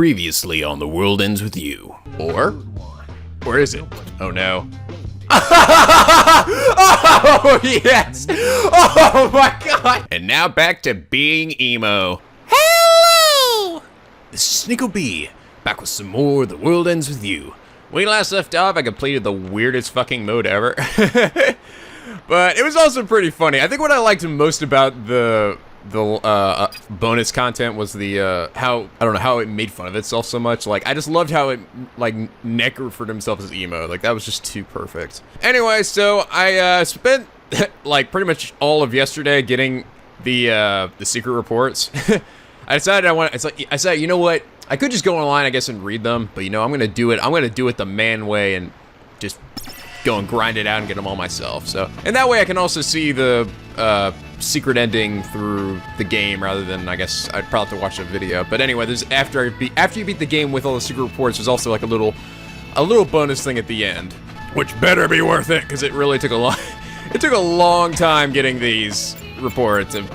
Previously on The World Ends With You. Or is it? Oh no. Oh yes! Oh my god! And now back to being emo. Hello! This is NicoB, back with some more The World Ends With You. When we last left off, I completed the weirdest fucking mode ever. But it was also pretty funny. I think what I liked most about the bonus content was the how it made fun of itself so much. Like, I just loved how it Nick referred to himself as emo. Like, that was just too perfect. Anyway, so I spent like pretty much all of yesterday getting the secret reports. I decided I said, you know what, I could just go online, I guess, and read them, but you know, I'm gonna do it the man way and just go and grind it out and get them all myself. So, and that way I can also see the secret ending through the game rather than, I guess, I'd probably have to watch a video. But anyway, there's after you beat the game with all the secret reports, there's also like a little bonus thing at the end, which better be worth it, because it really took a long time getting these reports, and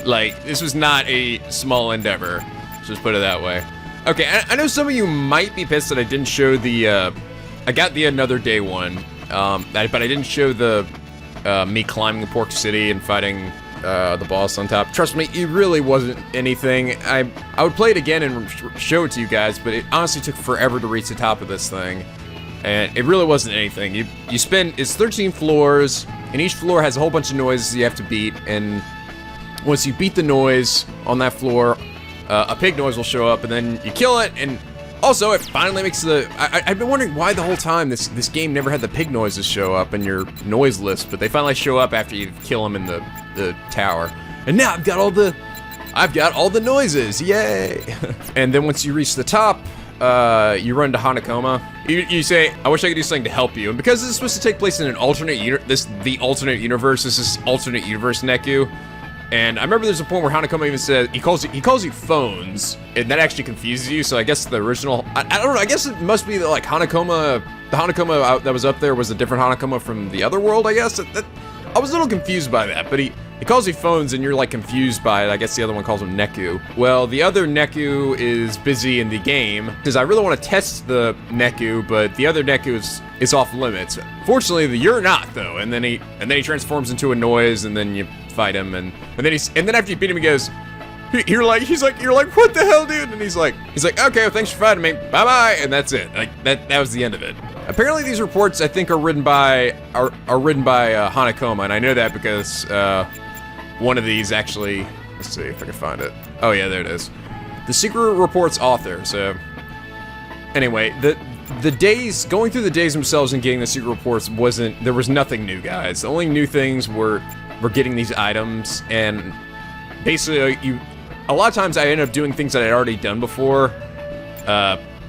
like, this was not a small endeavor. Let's just put it that way. Okay, I know some of you might be pissed that I didn't show the I got the another day one, but I didn't show the me climbing the Pork City and fighting the boss on top. Trust me, it really wasn't anything. I would play it again and show it to you guys, but it honestly took forever to reach the top of this thing, and it really wasn't anything. It's 13 floors, and each floor has a whole bunch of noises you have to beat, and once you beat the noise on that floor, a pig noise will show up, and then you kill it, and also, it finally makes the... I've been wondering why the whole time this game never had the pig noises show up in your noise list, but they finally show up after you kill them in the tower. And now I've got all the noises, yay! And then once you reach the top, you run to Hanakoma. You say, I wish I could do something to help you. And because this is supposed to take place in an alternate universe, the alternate universe, this is alternate universe Neku. And I remember there's a point where Hanakoma even said, he calls you phones, and that actually confuses you, so I guess the original, I don't know, I guess it must be that, like, Hanakoma, the Hanakoma that was up there was a different Hanakoma from the other world, I guess. I was a little confused by that, but he calls you phones, and you're, like, confused by it. I guess the other one calls him Neku. Well, the other Neku is busy in the game, because I really want to test the Neku, but the other Neku is off limits. Fortunately, you're not, though, and then he transforms into a noise, and then you fight him, and then after you beat him, he goes, you're like, what the hell, dude? And he's like, okay, well, thanks for fighting me, bye bye, and that's it. Like, that was the end of it. Apparently, these reports, I think, are written by Hanakoma, and I know that because one of these actually, let's see if I can find it. Oh yeah, there it is. The secret reports author. So anyway, the days, going through the days themselves and getting the secret reports there was nothing new, guys. The only new things were getting these items, and basically a lot of times I end up doing things that I'd already done before.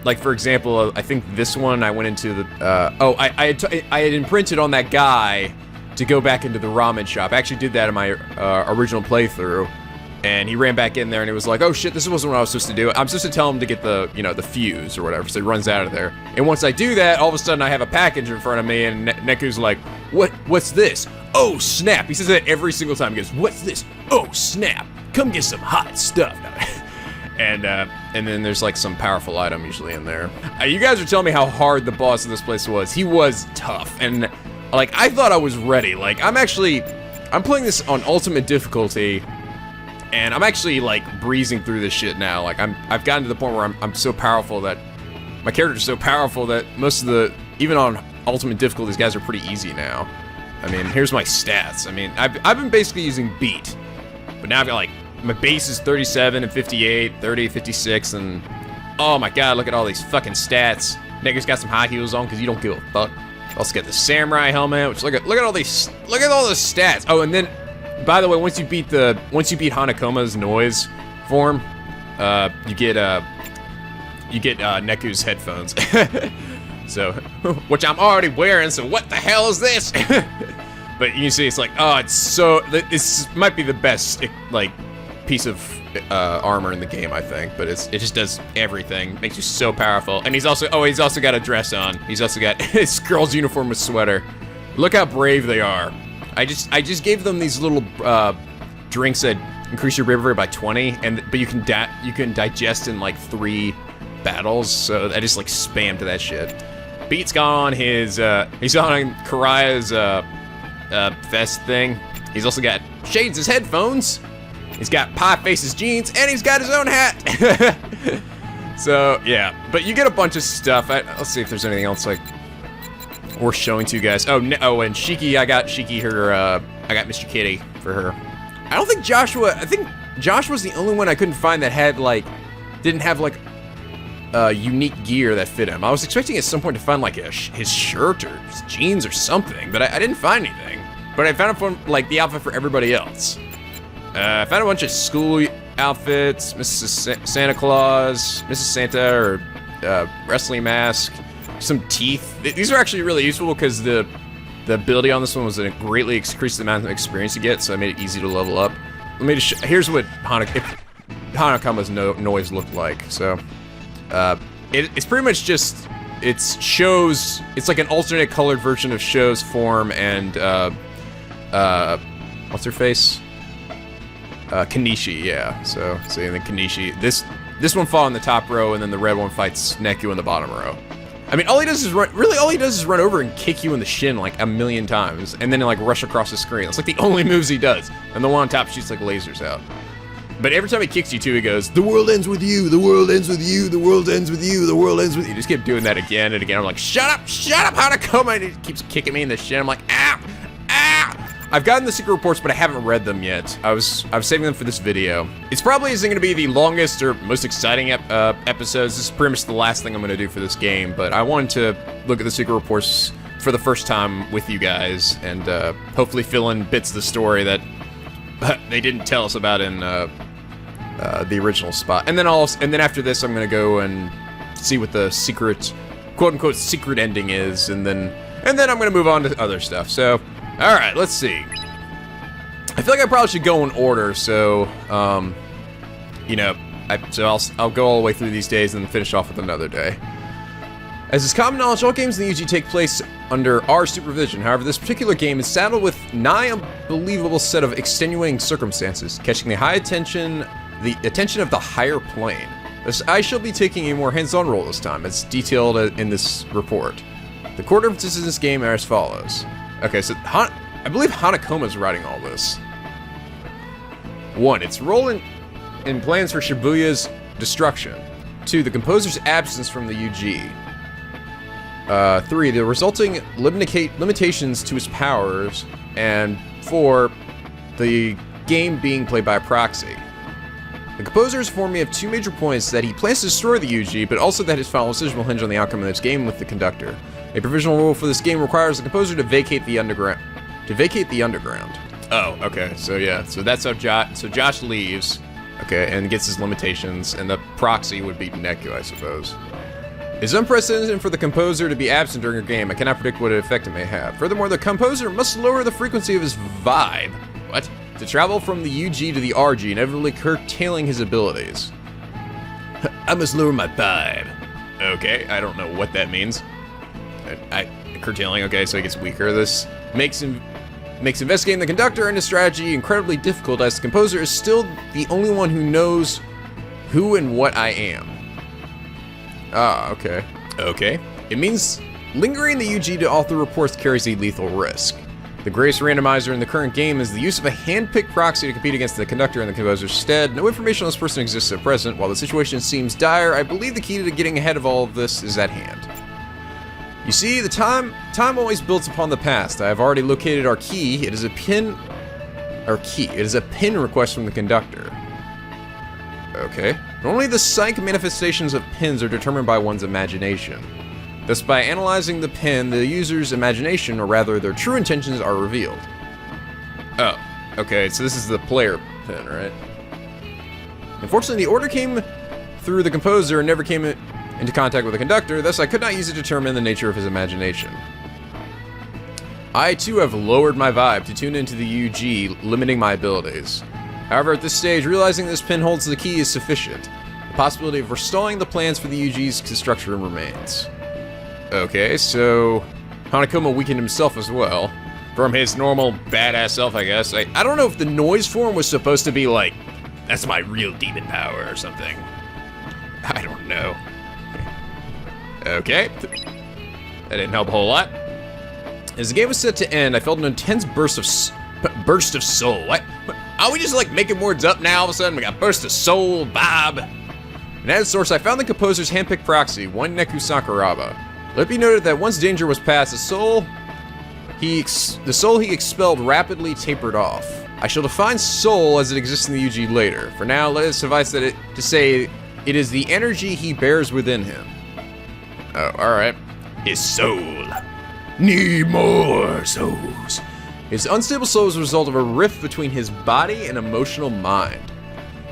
Like, for example, I think this one I went into the I had imprinted on that guy to go back into the ramen shop. I actually did that in my original playthrough, and he ran back in there, and it was like, oh shit, this wasn't what I was supposed to do. I'm supposed to tell him to get the, you know, the fuse or whatever, so he runs out of there. And once I do that, all of a sudden I have a package in front of me, and Neku's like, what's this? Oh snap! He says that every single time. He goes, what's this? Oh snap! Come get some hot stuff. And then there's like some powerful item usually in there. You guys are telling me how hard the boss of this place was. He was tough, and like, I thought I was ready. Like, I'm playing this on ultimate difficulty, and I'm actually like breezing through this shit now. Like, I've gotten to the point where I'm so powerful that my character's so powerful that most of even on ultimate difficulty, these guys are pretty easy now. I mean, here's my stats. I mean, I've been basically using beat, but now I've got, like, my base is 37 and 58, 30, 56, and oh my god, look at all these fucking stats. Niggas got some high heels on because you don't give a fuck. Also got the samurai helmet, which look at all the stats. Oh, and then, by the way, once you beat Hanakoma's noise form, you get Neku's headphones. So, which I'm already wearing, so what the hell is this? But you can see, it's like, oh, this might be the best, like, piece of armor in the game, I think, but it just does everything, makes you so powerful. And he's also got a dress on. He's also got his girl's uniform with sweater. Look how brave they are. I just gave them these little drinks that increase your bravery by 20, but you can digest in like 3 battles, so I just like spam to that shit. Beat's got on his, he's on Karaya's, vest thing. He's also got shades as headphones. He's got Pie Face's jeans, and he's got his own hat. So, yeah. But you get a bunch of stuff. Let's see if there's anything else, like, worth showing to you guys. Oh, no, and Shiki, I got Shiki her, I got Mr. Kitty for her. I don't think I think Joshua's the only one I couldn't find that had, like, didn't have, like, unique gear that fit him. I was expecting at some point to find, like, his shirt or his jeans or something, but I didn't find anything. But I found like, the outfit for everybody else. I found a bunch of school outfits, Mrs. Santa Claus, Mrs. Santa, or wrestling mask, some teeth. These are actually really useful because the ability on this one was to greatly increase the amount of experience you get, so I made it easy to level up. Let me just here's what Hanakama's noise looked like. So, it's pretty much just, it's like an alternate colored version of Show's form and, what's her face? Kanishi, yeah. So and then Kanishi. This one fought in the top row, and then the red one fights Neku in the bottom row. I mean, all he does is run over and kick you in the shin like a million times, and then like rush across the screen. That's like the only moves he does. And the one on top shoots like lasers out. But every time he kicks you too, he goes, "The world ends with you, the world ends with you, the world ends with you, the world ends with you." Just keep doing that again and again. I'm like, shut up, Hanakama! And he keeps kicking me in the shin. I'm like, ow, ow! I've gotten the secret reports, but I haven't read them yet. I was saving them for this video. It's probably isn't going to be the longest or most exciting episodes. This is pretty much the last thing I'm going to do for this game, but I wanted to look at the secret reports for the first time with you guys, and hopefully fill in bits of the story that they didn't tell us about in the original spot. And then after this, I'm going to go and see what the secret, quote-unquote, secret ending is, and then I'm going to move on to other stuff. So, alright, let's see. I feel like I probably should go in order, so, you know, I'll go all the way through these days and then finish off with another day. As is common knowledge, all games in the UG take place under our supervision. However, this particular game is saddled with nigh unbelievable set of extenuating circumstances, catching the attention of the higher plane. Thus, I shall be taking a more hands-on role this time, as detailed in this report. The core differences in this game are as follows. Okay, so I believe Hanakoma's writing all this. 1. Its role in plans for Shibuya's destruction. 2. The composer's absence from the UG. 3. The resulting limitations to his powers. And 4. The game being played by a proxy. The composer has informed me of 2 major points: that he plans to destroy the UG, but also that his final decision will hinge on the outcome of this game with the conductor. A provisional rule for this game requires the composer to vacate the underground. Oh, okay. So yeah. So that's how Josh leaves. Okay, and gets his limitations, and the proxy would be Neku, I suppose. It's unprecedented for the composer to be absent during a game. I cannot predict what effect it may have. Furthermore, the composer must lower the frequency of his vibe. What? To travel from the UG to the RG, inevitably curtailing his abilities. I must lower my vibe. Okay, I don't know what that means. Curtailing, okay, so he gets weaker. This makes investigating the conductor and his strategy incredibly difficult, as the composer is still the only one who knows who and what I am. Ah, okay. Okay. It means lingering the UG to all through reports carries a lethal risk. The greatest randomizer in the current game is the use of a hand-picked proxy to compete against the conductor in the composer's stead. No information on this person exists at present. While the situation seems dire, I believe the key to getting ahead of all of this is at hand. You see, the time always builds upon the past. I have already located our key. It is a pin request from the conductor. Okay. Normally the psych manifestations of pins are determined by one's imagination. Thus, by analyzing the pin, the user's imagination, or rather their true intentions, are revealed. Oh, okay, so this is the player pin, right? Unfortunately, the order came through the composer and never came into contact with the conductor, thus I could not use it to determine the nature of his imagination. I, too, have lowered my vibe to tune into the UG, limiting my abilities. However, at this stage, realizing this pin holds the key is sufficient. The possibility of restoring the plans for the UG's construction remains. Okay, so Hanakoma weakened himself as well. From his normal badass self, I guess. I don't know if the noise form was supposed to be like, that's my real demon power or something. I don't know. Okay. That didn't help a whole lot. As the game was set to end, I felt an intense burst of soul. What? Are we just like making words up now all of a sudden? We got burst of soul, vibe. And as a source, I found the composer's handpicked proxy, one Neku Sakuraba. Let it be noted that once danger was past, the soul he expelled rapidly tapered off. I shall define soul as it exists in the UG later. For now, let it suffice to say it is the energy he bears within him. Oh, alright. His soul. Need more souls. His unstable soul is a result of a rift between his body and emotional mind.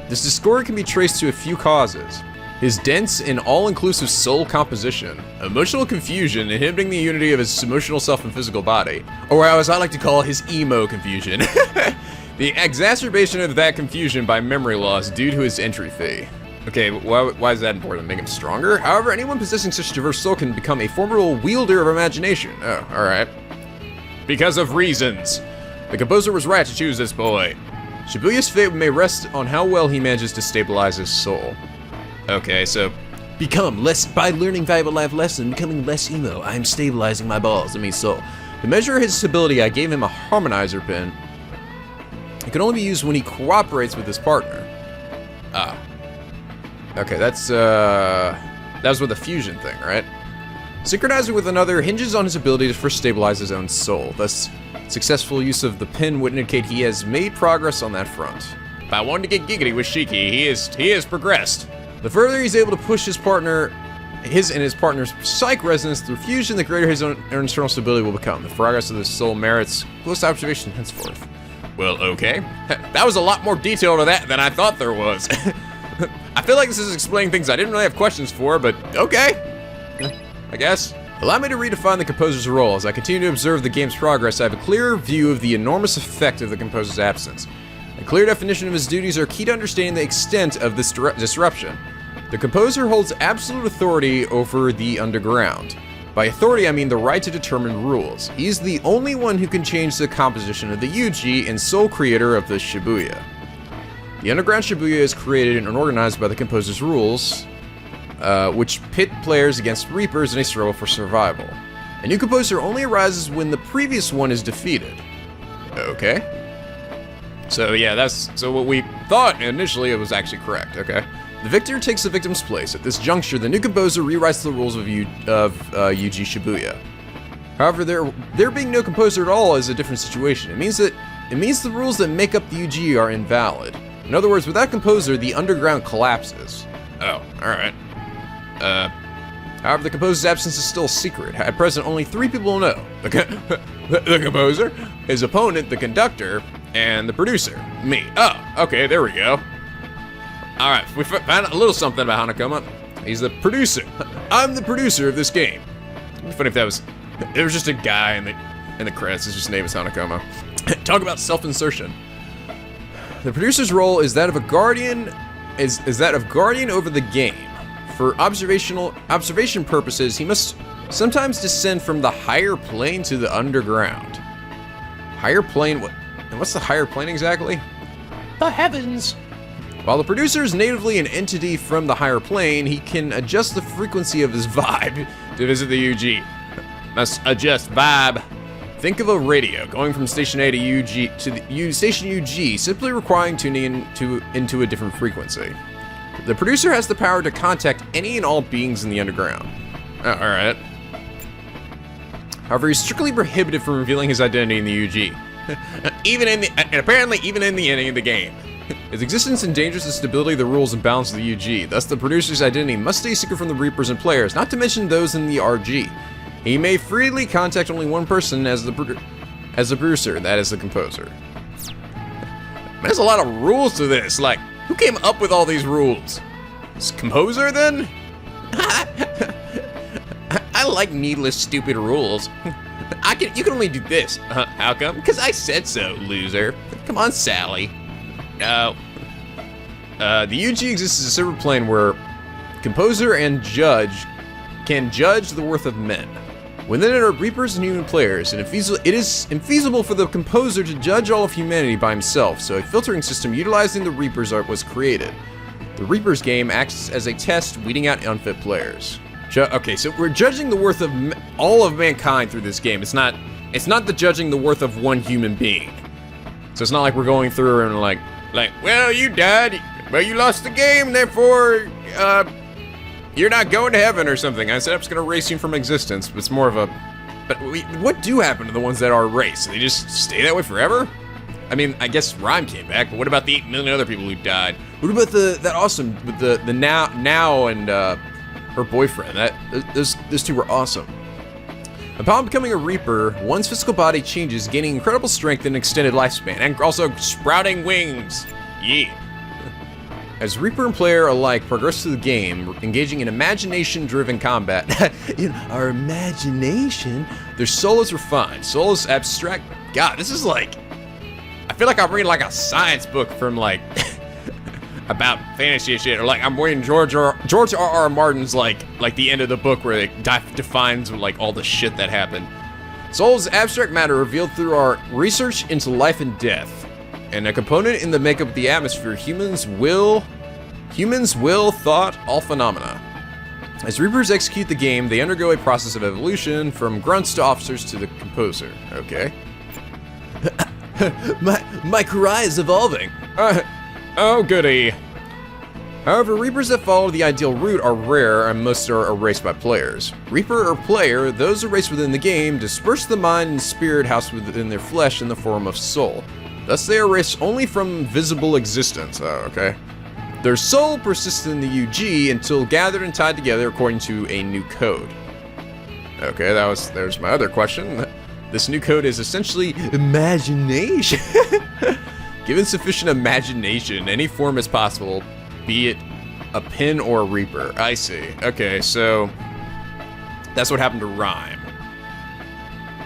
This discord can be traced to a few causes. His dense and all-inclusive soul composition, emotional confusion inhibiting the unity of his emotional self and physical body, or as I like to call his emo confusion. The exacerbation of that confusion by memory loss due to his entry fee. Okay, why is that important? Make him stronger? However, anyone possessing such diverse soul can become a formidable wielder of imagination. Oh, alright. Because of reasons. The composer was right to choose this boy. Shibuya's fate may rest on how well he manages to stabilize his soul. Okay, so by learning valuable life lesson, becoming less emo. I am stabilizing my balls, soul. To measure his stability, I gave him a harmonizer pin. It can only be used when he cooperates with his partner. Ah. Okay, that was with the fusion thing, right? Synchronizing with another hinges on his ability to first stabilize his own soul. Thus, successful use of the pin would indicate he has made progress on that front. If I wanted to get giggity with Shiki, he has progressed. The further he's able to push his partner's psych resonance through fusion, the greater his own internal stability will become. The progress of the soul merits close observation henceforth. Well, okay. That was a lot more detail to that than I thought there was. I feel like this is explaining things I didn't really have questions for, but okay. I guess. Allow me to redefine the composer's role. As I continue to observe the game's progress, I have a clearer view of the enormous effect of the composer's absence. A clear definition of his duties are key to understanding the extent of this disruption. The composer holds absolute authority over the underground. By authority, I mean the right to determine rules. He's the only one who can change the composition of the UG and sole creator of the Shibuya. The underground Shibuya is created and organized by the composer's rules, which pit players against Reapers in a struggle for survival. A new composer only arises when the previous one is defeated. Okay. So yeah, so what we thought initially it was actually correct, okay. The victor takes the victim's place. At this juncture, the new composer rewrites the rules of UG Shibuya. However, there being no composer at all is a different situation. It means the rules that make up the UG are invalid. In other words, without composer, the underground collapses. Oh, alright. However, the composer's absence is still a secret. At present, only 3 people know. The composer, his opponent, the conductor, and the producer, me. Oh, okay, there we go. Alright, we found a little something about Hanakoma. He's the producer. I'm the producer of this game. It'd be funny if there was just a guy in the credits. His name is Hanakoma. Talk about self-insertion. The producer's role is that of a guardian, is that of guardian over the game. For observation purposes, he must sometimes descend from the higher plane to the underground. Higher plane? What? And what's the higher plane exactly? The heavens. While the producer is natively an entity from the higher plane, he can adjust the frequency of his vibe to visit the UG. Must adjust vibe. Think of a radio going from station A to UG to the station UG, simply requiring tuning into a different frequency. The producer has the power to contact any and all beings in the underground. Oh, alright. However, he's strictly prohibited from revealing his identity in the UG. Apparently even in the ending of the game. His existence endangers the stability of the rules and balance of the UG. Thus, the producer's identity must stay secret from the Reapers and players, not to mention those in the RG. He may freely contact only one person as the producer, that is the composer. There's a lot of rules to this. Like, who came up with all these rules? This composer, then? I like needless, stupid rules. You can only do this. How come? Because I said so, loser. Come on, Sally. No. The UG exists as a separate plane where composer and judge can judge the worth of men. Within it are Reapers and human players, and it is infeasible for the composer to judge all of humanity by himself, so a filtering system utilizing the Reapers was created. The Reapers game acts as a test, weeding out unfit players. Okay, so we're judging the worth of all of mankind through this game. It's not the judging the worth of one human being. So it's not like we're going through and like, well, you died, well, you lost the game, therefore, you're not going to heaven or something. I said I'm just gonna erase you from existence. But it's more of a, what do happen to the ones that are erased? They just stay that way forever? I mean, I guess Rhyme came back, but what about the 8 million other people who died? What about that awesome with the now and her boyfriend? Those two were awesome. Upon becoming a Reaper, one's physical body changes, gaining incredible strength and extended lifespan, and also sprouting wings. Yeah. As Reaper and player alike progress through the game, engaging in imagination-driven combat. In our imagination, their soul is refined. Soul is abstract. God, this is like, I feel like I'm reading like a science book from like about fantasy shit, or like I'm reading George R.R. Martin's like the end of the book where it defines like all the shit that happened. Soul is abstract matter revealed through our research into life and death, and a component in the makeup of the atmosphere. Humans will, thought, all phenomena. As Reapers execute the game, they undergo a process of evolution from grunts to officers to the composer. Okay. my Karai is evolving. Oh goody. However, Reapers that follow the ideal route are rare and most are erased by players. Reaper or player, those erased within the game, disperse the mind and spirit housed within their flesh in the form of soul. Thus they are erased only from visible existence. Oh, okay. Their soul persists in the UG until gathered and tied together according to a new code. Okay, there's my other question. This new code is essentially imagination. Given sufficient imagination, any form is possible, be it a pin or a Reaper. I see. Okay, so that's what happened to Rhyme.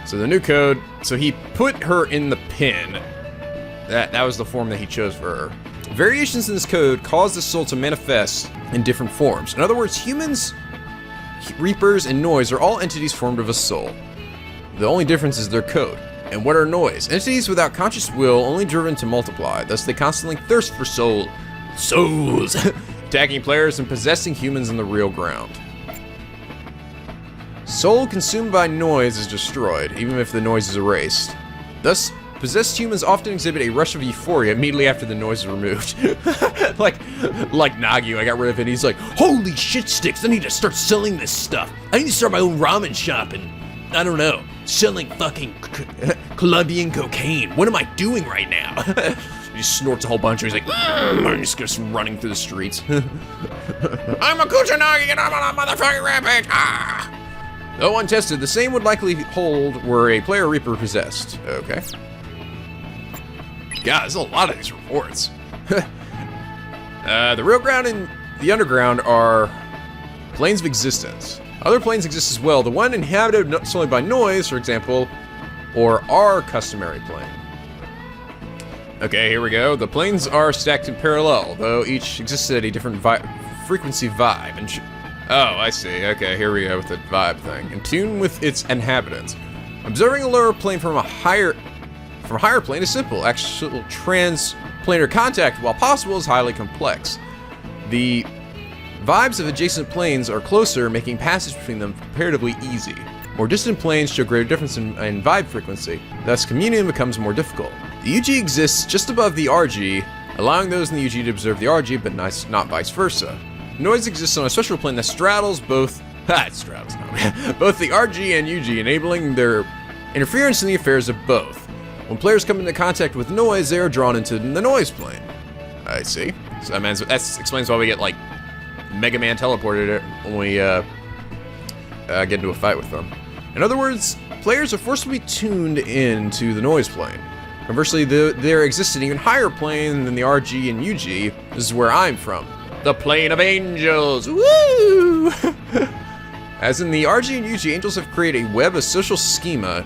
So the new code, so he put her in the pin. That was the form that he chose for her. Variations in this code cause the soul to manifest in different forms. In other words, humans, Reapers, and Noise are all entities formed of a soul. The only difference is their code. And what are Noise? Entities without conscious will, only driven to multiply. Thus they constantly thirst for souls, attacking players and possessing humans in the real ground. Soul consumed by Noise is destroyed, even if the Noise is erased. Thus, possessed humans often exhibit a rush of euphoria immediately after the Noise is removed. like Nagu, I got rid of it. He's like, holy shit sticks, I need to start selling this stuff. I need to start my own ramen shop and, I don't know, selling fucking Colombian cocaine. What am I doing right now? He snorts a whole bunch and he's like, and just goes running through the streets. I'm a Kuchanagi and I'm on a motherfucking rampage. Ah! Though untested, the same would likely hold were a player Reaper possessed. Okay. God, there's a lot of these reports. The real ground and the underground are planes of existence. Other planes exist as well. The one inhabited not solely by Noise, for example, or our customary plane. Okay, here we go. The planes are stacked in parallel, though each exists at a different frequency vibe. And oh, I see. Okay, here we go with the vibe thing. In tune with its inhabitants. Observing a lower plane from a higher plane is simple. Actual transplanar contact, while possible, is highly complex. The vibes of adjacent planes are closer, making passage between them comparatively easy. More distant planes show greater difference in vibe frequency, thus communion becomes more difficult. The UG exists just above the RG, allowing those in the UG to observe the RG, but not vice versa. Noise exists on a special plane that straddles both both the RG and UG, enabling their interference in the affairs of both. When players come into contact with Noise, they are drawn into the Noise plane. I see. So that explains why we get like Mega Man teleported when we get into a fight with them. In other words, players are forcibly tuned into the Noise plane. Conversely, there exists an even higher plane than the RG and UG. This is where I'm from. The plane of angels! Woo! As in the RG and UG, angels have created a web of social schema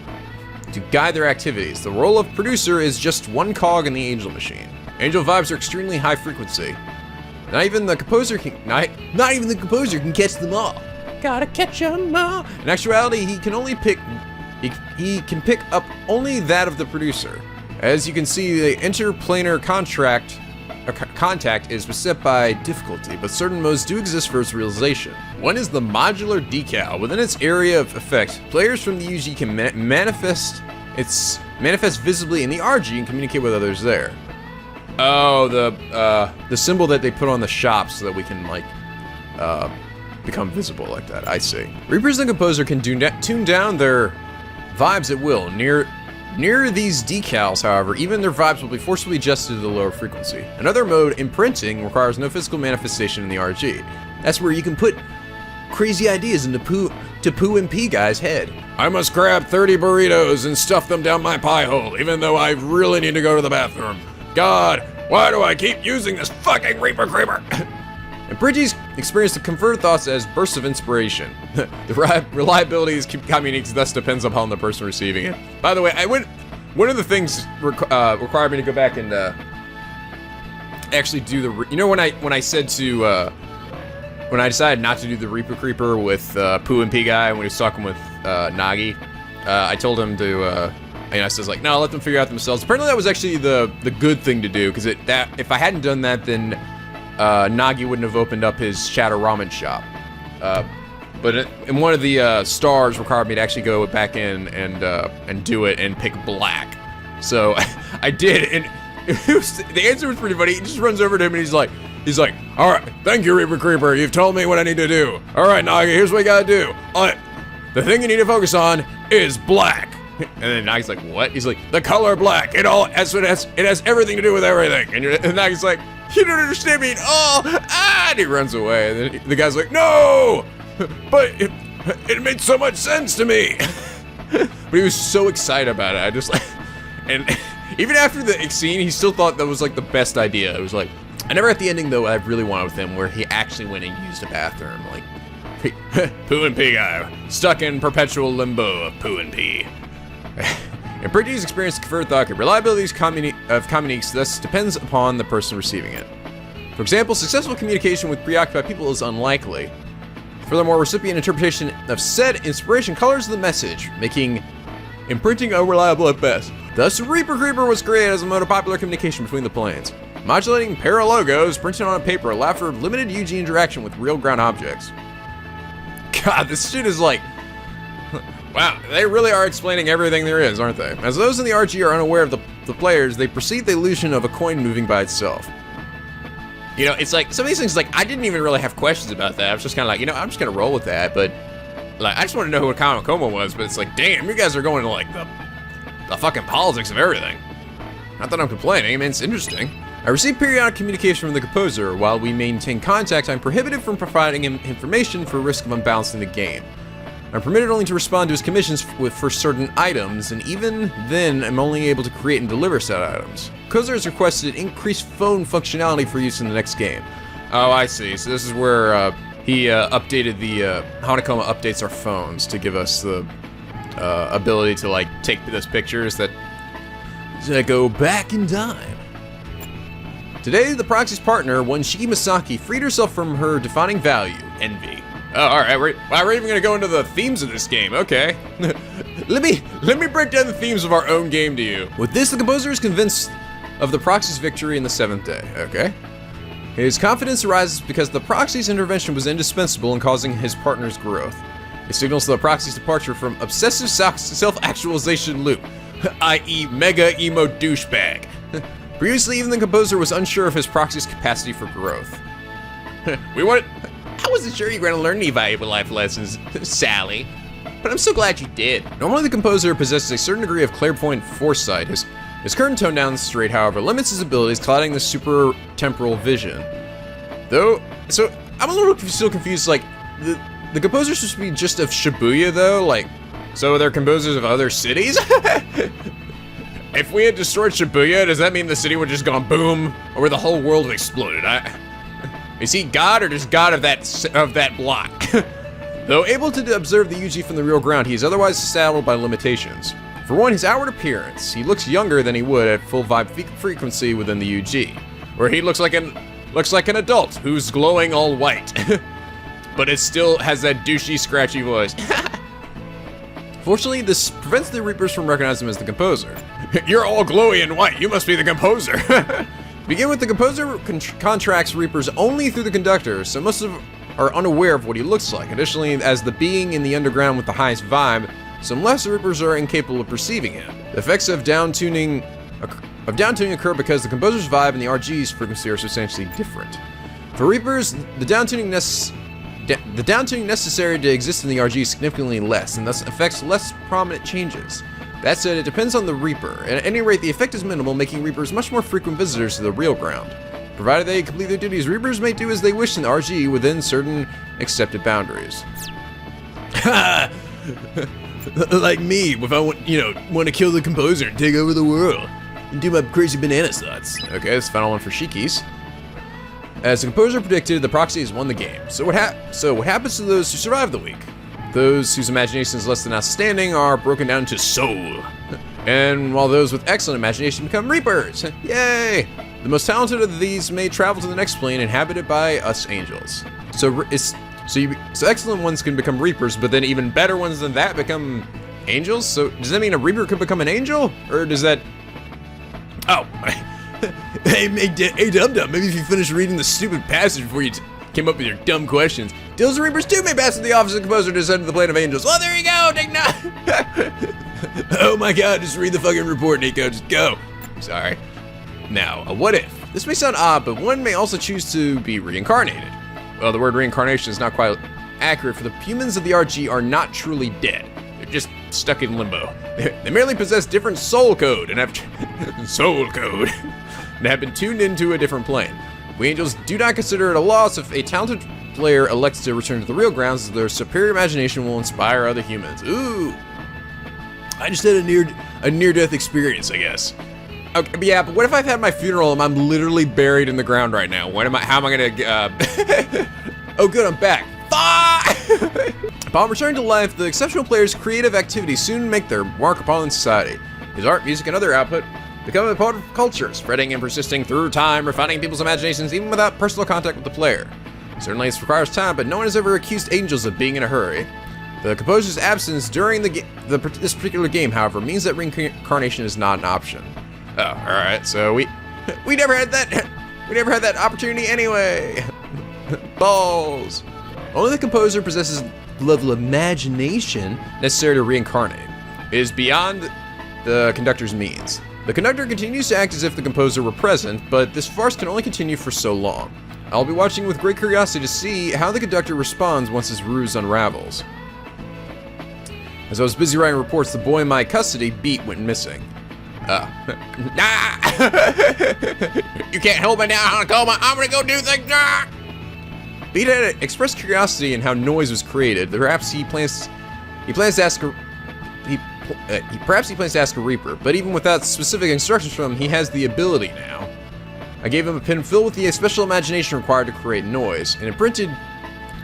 to guide their activities. The role of producer is just one cog in the angel machine. Angel vibes are extremely high frequency. Not even the composer can catch them all. Gotta catch them all. In actuality, he can pick up only that of the producer. As you can see, the interplanar contact is beset by difficulty, but certain modes do exist for its realization. One is the modular decal. Within its area of effect, players from the UG can manifest visibly in the RG and communicate with others there. Oh, the symbol that they put on the shop so that we can, like, become visible like that. I see. Reapers and Composer can tune down their vibes at will. Near these decals, however, even their vibes will be forcibly adjusted to the lower frequency. Another mode, imprinting, requires no physical manifestation in the RG. That's where you can put crazy ideas into Pooh and P guy's head. I must grab 30 burritos and stuff them down my pie hole, even though I really need to go to the bathroom. God, why do I keep using this fucking Reaper Creeper? And Bridgie's experienced the converted thoughts as bursts of inspiration. The reliability of communiques thus depends upon the person receiving it. By the way, one of the things required me to go back and actually do the, you know, when I said to, when I decided not to do the Reaper Creeper with Pooh and P guy when he was talking with Nagi, I told him to, and I says like, no, let them figure out themselves. Apparently that was actually the good thing to do, because if I hadn't done that, then Nagi wouldn't have opened up his Shadow Ramen shop. But in one of the stars required me to actually go back in and do it and pick black. So I did, and the answer was pretty funny. He just runs over to him and he's like, all right, thank you, Reaper Creeper. You've told me what I need to do. All right, Nagi, here's what you gotta do. The thing you need to focus on is black. And then Nagi's like, what? He's like, the color black. It has everything to do with everything. And Nagi's like, you don't understand me at all. And he runs away. And then the guy's like, no, but it made so much sense to me. But he was so excited about it. I just like, and even after the scene, he still thought that was like the best idea. It was like, I never got the ending though I really wanted with him, where he actually went and used a bathroom. Like, Pooh and P guy, stuck in perpetual limbo of Pooh and P. And Bridgie's experience conferred thought, reliability of communiques thus depends upon the person receiving it. For example, successful communication with preoccupied people is unlikely. Furthermore, recipient interpretation of said inspiration colors the message, making imprinting unreliable at best. Thus, Reaper Creeper was created as a mode of popular communication between the planes. Modulating paralogos printed on paper allow for limited UG interaction with real ground objects. God, this shit is like, wow, they really are explaining everything there is, aren't they? As those in the RG are unaware of the players, they perceive the illusion of a coin moving by itself. You know, it's like, some of these things, like, I didn't even really have questions about that. I was just kind of like, you know, I'm just going to roll with that, but, like, I just want to know who a Coma was, but it's like, damn, you guys are going to, like, the fucking politics of everything. Not that I'm complaining, I mean, it's interesting. I receive periodic communication from the composer. While we maintain contact, I'm prohibited from providing him information for risk of unbalancing the game. I'm permitted only to respond to his commissions for certain items, and even then, I'm only able to create and deliver said items. Composer has requested increased phone functionality for use in the next game. Oh, I see. So this is where he updated the Hanakoma updates our phones to give us the ability to like take those pictures that go back in time. Today, the proxy's partner, one Shiki Masaki, freed herself from her defining value, envy. Oh, all right, we're even gonna go into the themes of this game. Okay, let me break down the themes of our own game to you. With this, the composer is convinced of the proxy's victory in the 7th day. Okay, his confidence arises because the proxy's intervention was indispensable in causing his partner's growth. It signals the proxy's departure from obsessive self-actualization loop, i.e., mega emo douchebag. Previously, even the composer was unsure of his proxy's capacity for growth. I wasn't sure you were going to learn any valuable life lessons, Sally, but I'm so glad you did. Normally, the composer possesses a certain degree of clairvoyant foresight. His current tone down straight, however, limits his abilities, clouding the super temporal vision. So I'm a little still confused. Like the composer's supposed to be just of Shibuya, though. Like, so they're composers of other cities. If we had destroyed Shibuya, does that mean the city would have just gone boom, or the whole world have exploded? Is he God or just God of that block? Though able to observe the UG from the real ground, he is otherwise saddled by limitations. For one, his outward appearance. He looks younger than he would at full vibe frequency within the UG, where he looks like an adult who's glowing all white. But it still has that douchey, scratchy voice. Fortunately, this prevents the Reapers from recognizing him as the composer. You're all glowy and white. You must be the composer. begin with, the composer contracts Reapers only through the conductor, so most of are unaware of what he looks like. Additionally, as the being in the underground with the highest vibe, some lesser Reapers are incapable of perceiving him. The effects of downtuning occur because the composer's vibe and the RG's frequency are substantially different. For Reapers, the downtune necessary to exist in the RG is significantly less, and thus affects less prominent changes. That said, it depends on the Reaper. At any rate, the effect is minimal, making Reapers much more frequent visitors to the real ground. Provided they complete their duties, Reapers may do as they wish in the RG within certain accepted boundaries. Like me, if I want to kill the composer and take over the world and do my crazy bananas thoughts. Okay, this is the final one for Shikis. As the composer predicted, the proxy has won the game. So what happens to those who survive the week? Those whose imagination is less than outstanding are broken down to soul. And while those with excellent imagination become Reapers. Yay! The most talented of these may travel to the next plane inhabited by us angels. So excellent ones can become Reapers, but then even better ones than that become angels? So does that mean a Reaper could become an angel? Or does that... Oh. hey Dum-Dum, maybe if you finish reading the stupid passage before you came up with your dumb questions. Deals of Reapers too may pass through the office of the composer to descend to the plane of angels. Well, there you go, take note. Oh my god, just read the fucking report, Nico, just go. Sorry. Now, a what if? This may sound odd, but one may also choose to be reincarnated. Well, the word reincarnation is not quite accurate, for the humans of the RG are not truly dead. They're just stuck in limbo. They merely possess different soul code and have and have been tuned into a different plane. We angels do not consider it a loss if a talented player elects to return to the real grounds, as their superior imagination will inspire other humans. Ooh. I just had a near-death experience, I guess. Okay, yeah, but what if I've had my funeral and I'm literally buried in the ground right now? How am I gonna, Oh good, I'm back. Upon returning to life, the exceptional player's creative activities soon make their mark upon society. His art, music, and other output become a part of culture, spreading and persisting through time, refining people's imaginations even without personal contact with the player. Certainly this requires time, but no one has ever accused angels of being in a hurry. The composer's absence during this particular game, however, means that reincarnation is not an option. Oh, alright, so we never had that opportunity anyway. Balls. Only the composer possesses the level of imagination necessary to reincarnate. It is beyond the conductor's means. The conductor continues to act as if the composer were present, but this farce can only continue for so long. I'll be watching with great curiosity to see how the conductor responds once his ruse unravels. As I was busy writing reports, the boy in my custody, Beat, went missing. Nah! You can't hold me down, Coma. I'm gonna go do things. Nah! Beat had expressed curiosity in how noise was created. Perhaps he plans to ask a Reaper, but even without specific instructions from him, he has the ability now. I gave him a pen filled with the special imagination required to create noise, and imprinted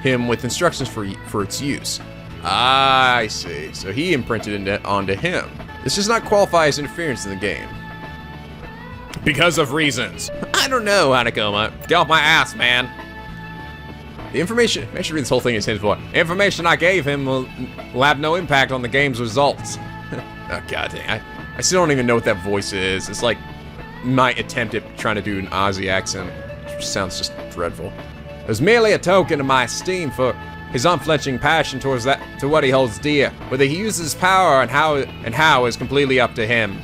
him with instructions for its use. Ah, I see. So he imprinted it onto him. This does not qualify as interference in the game. Because of reasons. I don't know, Hanakoma. Get off my ass, man. The information, I should read this whole thing in his voice. The information I gave him will have no impact on the game's results. Oh, god dang. I still don't even know what that voice is. It's like my attempt at trying to do an Aussie accent, which sounds just dreadful. It was merely a token of my esteem for his unflinching passion to what he holds dear. Whether he uses his power and how is completely up to him.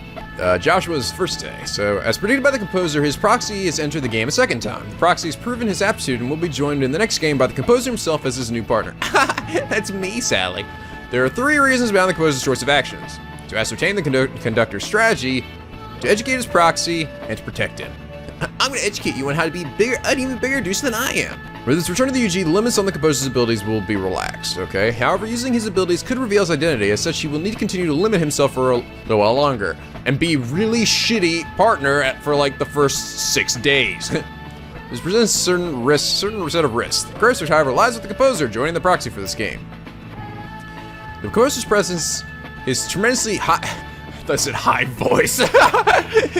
Joshua's first day. So, as predicted by the composer, his proxy has entered the game a second time. The proxy has proven his aptitude and will be joined in the next game by the composer himself as his new partner. That's me, Sally. There are 3 reasons behind the composer's choice of actions: to ascertain the conductor's strategy, to educate his proxy, and to protect him. I'm going to educate you on how to be an even bigger douche than I am. With his return to the UG, the limits on the composer's abilities will be relaxed, okay? However, using his abilities could reveal his identity. As such, he will need to continue to limit himself for a while longer, and be really shitty partner for like the first 6 days. This presents certain set of risks. The curse, however, lies with the composer joining the proxy for this game. The composer's presence is tremendously high. I thought I said high voice.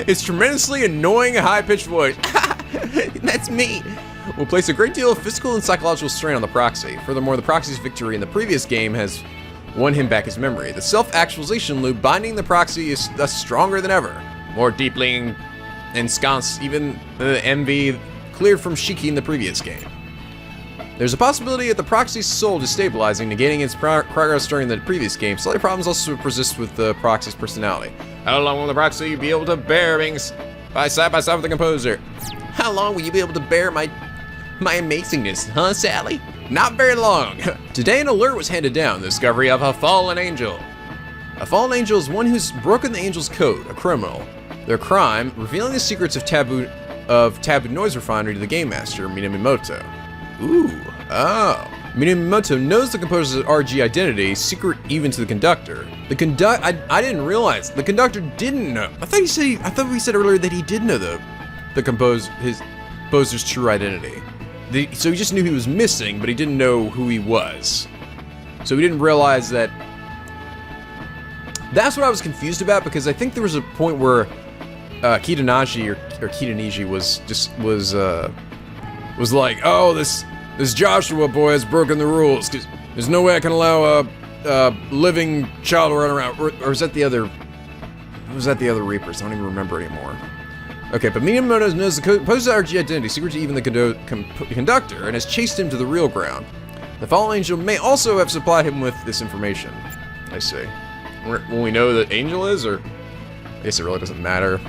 It's tremendously annoying, high-pitched voice. That's me. Will place a great deal of physical and psychological strain on the proxy. Furthermore, the proxy's victory in the previous game has won him back his memory. The self-actualization loop binding the proxy is thus stronger than ever, more deeply ensconce even the MV cleared from Shiki in the previous game. There's a possibility that the proxy's soul destabilizing, negating its progress during the previous game. Slight problems also persist with the proxy's personality. How long will the proxy be able to bear being side by side with the composer? How long will you be able to bear my amazingness, huh, Sally? Not very long. Today an alert was handed down, the discovery of a fallen angel. A fallen angel is one who's broken the angel's code, a criminal. Their crime, revealing the secrets of taboo noise refinery to the game master, Minamoto. Ooh, oh. Minamoto knows the composer's RG identity, secret even to the conductor. I didn't realize, the conductor didn't know. I thought we said earlier that he did know his composer's true identity. So he just knew he was missing, but he didn't know who he was. So he didn't realize that. That's what I was confused about, because I think there was a point where Kitanagi or Kitaniji was like, oh, this Joshua boy has broken the rules, because there's no way I can allow a living child to run around. Or was that the other? Was that the other Reapers? I don't even remember anymore. Okay, but Minamoto knows the composer's RG identity, secret to even the conductor, and has chased him to the real ground. The fallen angel may also have supplied him with this information. I see. Will we know who the angel is, or I guess it really doesn't matter.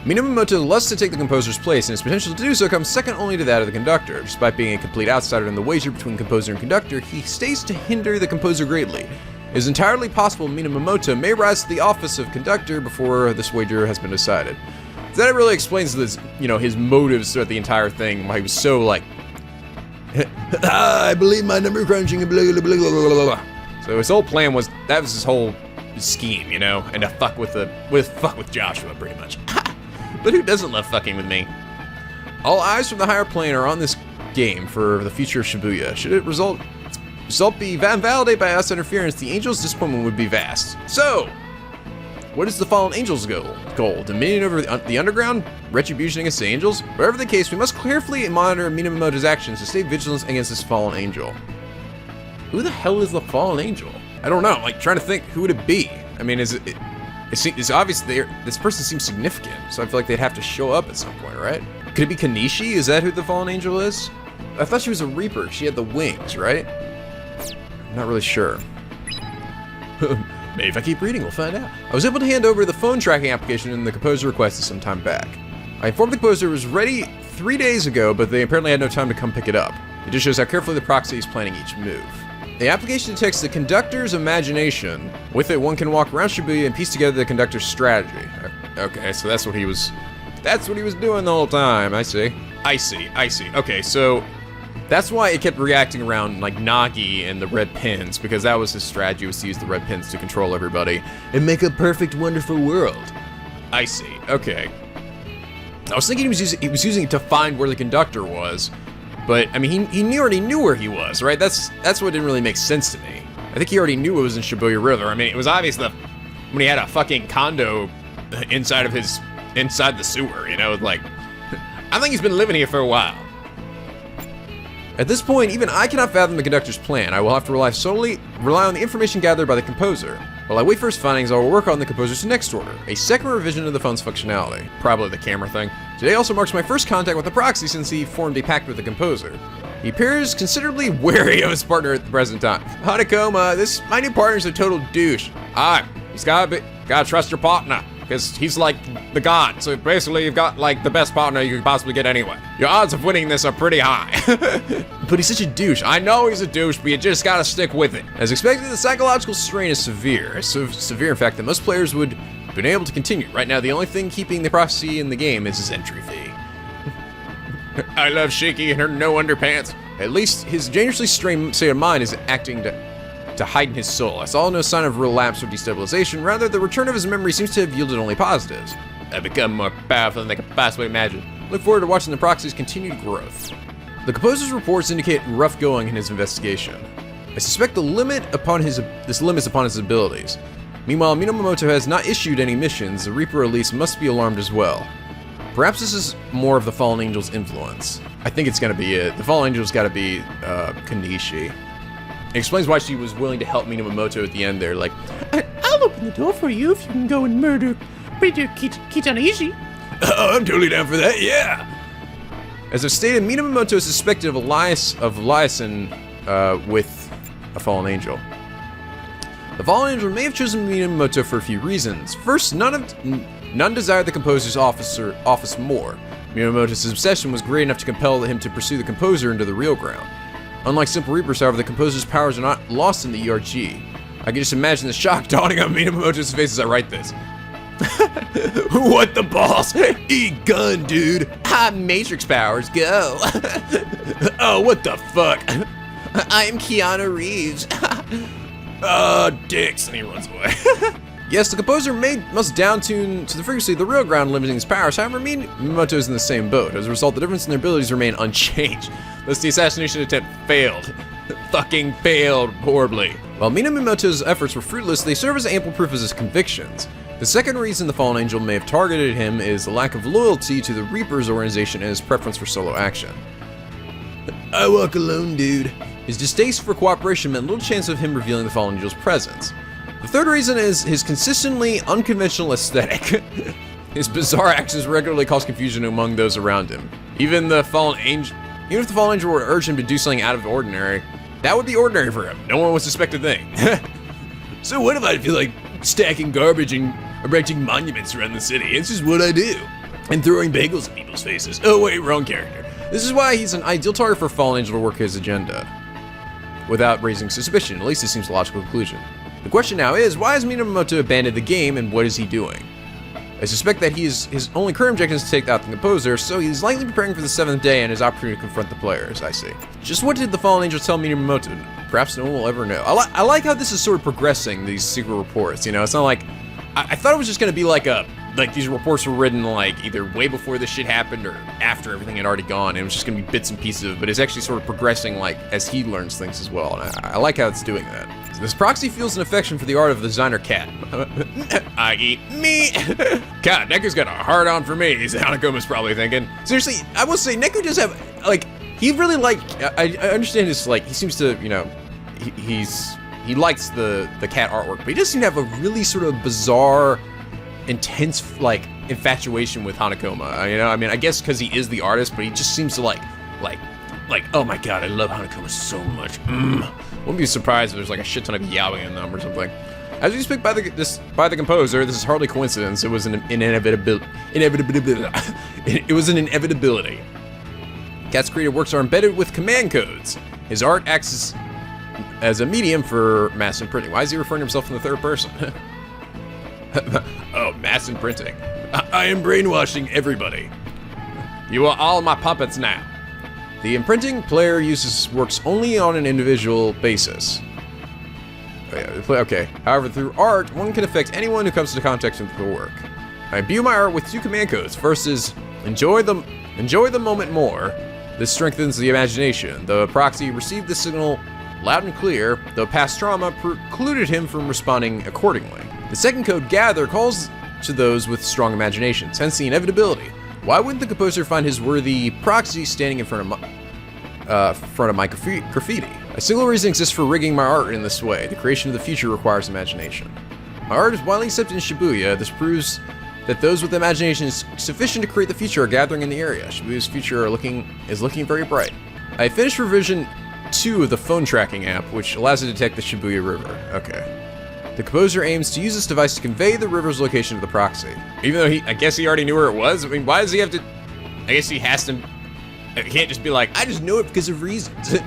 Minamoto lusts to take the composer's place, and his potential to do so comes second only to that of the conductor. Despite being a complete outsider in the wager between composer and conductor, he stays to hinder the composer greatly. It is entirely possible Minamoto may rise to the office of conductor before this wager has been decided. So that really explains this, his motives throughout the entire thing, why he was so like, I believe my number crunching and blah, blah, blah, blah, blah. So his whole plan was, that was his whole scheme, and to fuck with Joshua, pretty much. But who doesn't love fucking with me? All eyes from the higher plane are on this game for the future of Shibuya. Should it result be validated by us interference, the angel's disappointment would be vast. So, what is the fallen angel's goal? Dominion over the underground? Retribution against the angels? Whatever the case, we must carefully monitor Minamoto's actions to stay vigilant against this fallen angel. Who the hell is the fallen angel? I don't know. Like, trying to think, who would it be? I mean, it's obvious this person seems significant, so I feel like they'd have to show up at some point, right? Could it be Kanishi? Is that who the fallen angel is? I thought she was a Reaper. She had the wings, right? I'm not really sure. Maybe if I keep reading, we'll find out. I was able to hand over the phone tracking application and the composer requested some time back. I informed the composer it was ready 3 days ago, but they apparently had no time to come pick it up. It just shows how carefully the proxy is planning each move. The application detects the conductor's imagination. With it, one can walk around Shibuya and piece together the conductor's strategy. Okay, so that's what he was doing the whole time. I see. Okay, so that's why it kept reacting around like Nagi and the red pins, because that was his strategy, was to use the red pins to control everybody and make a perfect, wonderful world. I see. Okay. I was thinking he was using it to find where the conductor was. But, I mean, he already knew where he was, right? That's what didn't really make sense to me. I think he already knew it was in Shibuya River. I mean, it was obvious when he had a fucking condo inside the sewer, like, I think he's been living here for a while. At this point, even I cannot fathom the conductor's plan. I will have to rely on the information gathered by the composer. While I wait for his findings, I will work on the composer's next order, a second revision of the phone's functionality. Probably the camera thing. Today also marks my first contact with the proxy since he formed a pact with the composer. He appears considerably wary of his partner at the present time. NicoB, my new partner's a total douche. He's gotta trust your partner, because he's like the god. So basically you've got like the best partner you could possibly get anyway. Your odds of winning this are pretty high. But he's such a douche. I know he's a douche, but you just gotta stick with it. As expected, the psychological strain is severe. So severe, in fact, that most players would have been able to continue. Right now, the only thing keeping the proxy in the game is his entry fee. I love Shiki and her no underpants. At least his dangerously strained state of mind is acting to heighten his soul. I saw no sign of relapse or destabilization. Rather, the return of his memory seems to have yielded only positives. I've become more powerful than they could possibly imagine. Look forward to watching the proxy's continued growth. The composer's reports indicate rough going in his investigation. I suspect this limits upon his abilities. Meanwhile, Minamoto has not issued any missions. The Reaper Elise must be alarmed as well. Perhaps this is more of the Fallen Angel's influence. I think it's gonna be it. The Fallen Angel's gotta be Kanishi. It explains why she was willing to help Minamoto at the end there, like, I'll open the door for you if you can go and murder Kitanishi. Oh, I'm totally down for that, yeah! As I've stated, Minamoto is suspected of liaison with a fallen angel. The fallen angel may have chosen Minamoto for a few reasons. First, none desired the composer's office more. Minamoto's obsession was great enough to compel him to pursue the composer into the real ground. Unlike Simple Reapers, however, the composer's powers are not lost in the ERG. I can just imagine the shock dawning on Minamoto's face as I write this. What the balls? E-gun, dude. High Matrix powers, go. Oh, what the fuck? I am Keanu Reeves. Oh, dicks. And he runs away. Yes, the composer must downtune to the frequency of the real ground, limiting his powers. However, Minamoto is in the same boat. As a result, the difference in their abilities remain unchanged. Thus, the assassination attempt failed. Fucking failed horribly. While Minamoto's efforts were fruitless, they serve as ample proof of his convictions. The second reason the fallen angel may have targeted him is the lack of loyalty to the Reapers organization and his preference for solo action. I walk alone, dude. His distaste for cooperation meant little chance of him revealing the fallen angel's presence. The third reason is his consistently unconventional aesthetic. His bizarre actions regularly cause confusion among those around him. Even if the fallen angel were to urge him to do something out of the ordinary, that would be ordinary for him. No one would suspect a thing. So what if I feel like stacking garbage and erecting monuments around the city? It's just what I do. And throwing bagels in people's faces. Oh wait, wrong character. This is why he's an ideal target for a fallen angel to work his agenda without raising suspicion. At least it seems a logical conclusion. The question now is, why has Minamoto abandoned the game and what is he doing? I suspect that his only current objective is to take out the composer, so he's likely preparing for the 7th day and his opportunity to confront the players, I see. Just what did the fallen angel tell Minamoto? Perhaps no one will ever know. I like how this is sort of progressing, these secret reports, you know? It's not like, I thought it was just gonna be like these reports were written like either way before this shit happened or after everything had already gone, and it was just gonna be bits and pieces of it, but it's actually sort of progressing like as he learns things as well, and I like how it's doing that. So this proxy feels an affection for the art of the designer cat. I.e. me. God, Neku's got a hard on for me, Hanakoma's probably thinking. Seriously, I will say Neku does have, like, he really I understand his, like, he seems to, you know, he likes the cat artwork, but he does seem to have a really sort of bizarre, intense, like, infatuation with Hanakoma. You know, I mean, I guess because he is the artist, but he just seems to like, oh my god, I love Hanakoma so much. Wouldn't be surprised if there's like a shit ton of yaoi in them or something. As you speak by the composer, this is hardly coincidence. It was an inevitability. It was an inevitability. Cat's created works are embedded with command codes. His art acts as a medium for mass imprinting. Why is he referring to himself in the third person? Oh, mass imprinting. I am brainwashing everybody. You are all my puppets now. The imprinting player works only on an individual basis. Okay. However, through art, one can affect anyone who comes into contact with the work. I imbue my art with 2 command codes. First is enjoy the moment more. This strengthens the imagination. The proxy received the signal loud and clear, though past trauma precluded him from responding accordingly. The second code, gather, calls to those with strong imaginations, hence the inevitability. Why wouldn't the composer find his worthy proxy standing in front of my graffiti? A single reason exists for rigging my art in this way. The creation of the future requires imagination. My art is widely accepted in Shibuya. This proves that those with imagination sufficient to create the future are gathering in the area. Shibuya's future is looking very bright. I finished revision 2 of the phone tracking app, which allows it to detect the Shibuya River. Okay. The composer aims to use this device to convey the river's location to the proxy. Even though I guess he already knew where it was? I mean, why does he have to... I guess he has to... It can't just be like, I just know it because of reasons.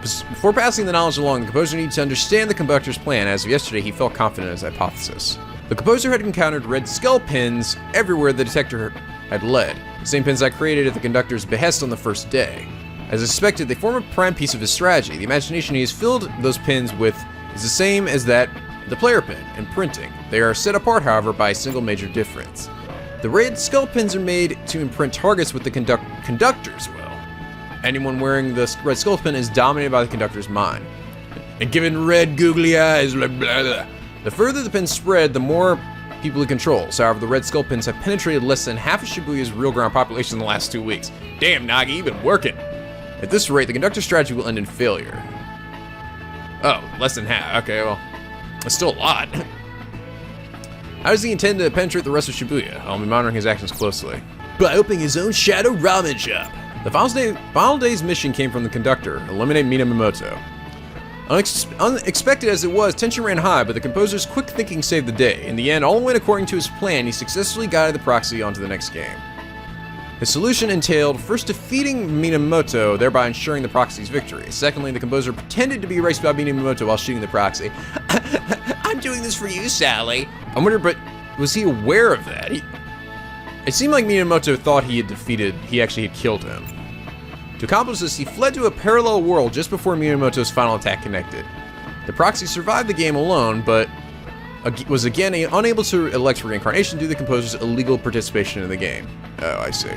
Before passing the knowledge along, the composer needs to understand the conductor's plan. As of yesterday, he felt confident in his hypothesis. The composer had encountered red skull pins everywhere the detector had led. The same pins I created at the conductor's behest on the first day. As expected, they form a prime piece of his strategy. The imagination he has filled those pins with is the same as that the player pin and printing. They are set apart, however, by a single major difference. The red skull pins are made to imprint targets with the conductor's will. Anyone wearing the red skull pin is dominated by the conductor's mind. And given red googly eyes, blah, blah, blah. The further the pins spread, the more people it controls. However, the red skull pins have penetrated less than half of Shibuya's real ground population in the last 2 weeks. Damn, Nagi, you've been working. At this rate, the conductor's strategy will end in failure. Oh, less than half. Okay, well, that's still a lot. How does he intend to penetrate the rest of Shibuya? I'll be monitoring his actions closely. By opening his own shadow ramen shop. The final day's mission came from the conductor, eliminate Minamoto. Unexpected as it was, tension ran high, but the composer's quick thinking saved the day. In the end, all went according to his plan. He successfully guided the proxy onto the next game. His solution entailed first defeating Minamoto, thereby ensuring the proxy's victory. Secondly, the composer pretended to be erased by Minamoto while shooting the proxy. I'm doing this for you, Sally. I wonder, but was he aware of that? It seemed like Minamoto thought he actually had killed him. To accomplish this, he fled to a parallel world just before Minamoto's final attack connected. The proxy survived the game alone, but was again unable to elect reincarnation due to the composer's illegal participation in the game. Oh, I see.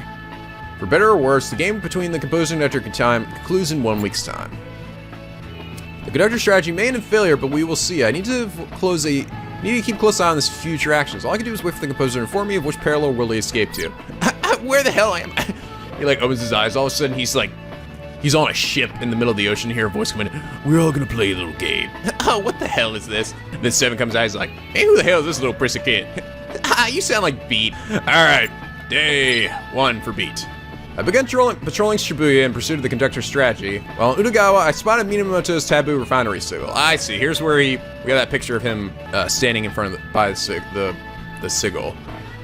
For better or worse, the game between the composer and conductor concludes in 1 week's time. The conductor's strategy may end in failure, but we will see. I need to keep close eye on his future actions. All I can do is wait for the composer to inform me of which parallel world he escaped to. Where the hell am I? He like opens his eyes. All of a sudden, he's on a ship in the middle of the ocean. Hear a voice coming. We're all gonna play a little game. Oh, what the hell is this? Then Seven comes out. He's like, hey, who the hell is this little prissy kid? You sound like Beat. All right, day 1 for Beat. I began patrolling Shibuya in pursuit of the conductor's strategy. While in Utagawa, I spotted Minamoto's taboo refinery sigil. I see. Here's where we got that picture of him standing in front of by the sigil.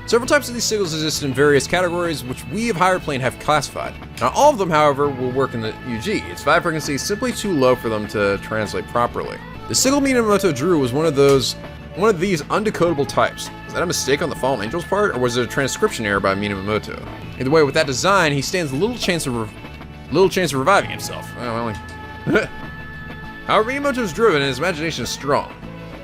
Several types of these sigils exist in various categories, which we of higher plane have classified. Not all of them, however, will work in the UG. Its vibe frequency is simply too low for them to translate properly. The sigil Minamoto drew was one of these undecodable types. Is that a mistake on the Fallen Angel's part, or was it a transcription error by Minamoto? Either way, with that design, he stands little chance of reviving himself. However, Minamoto is driven and his imagination is strong.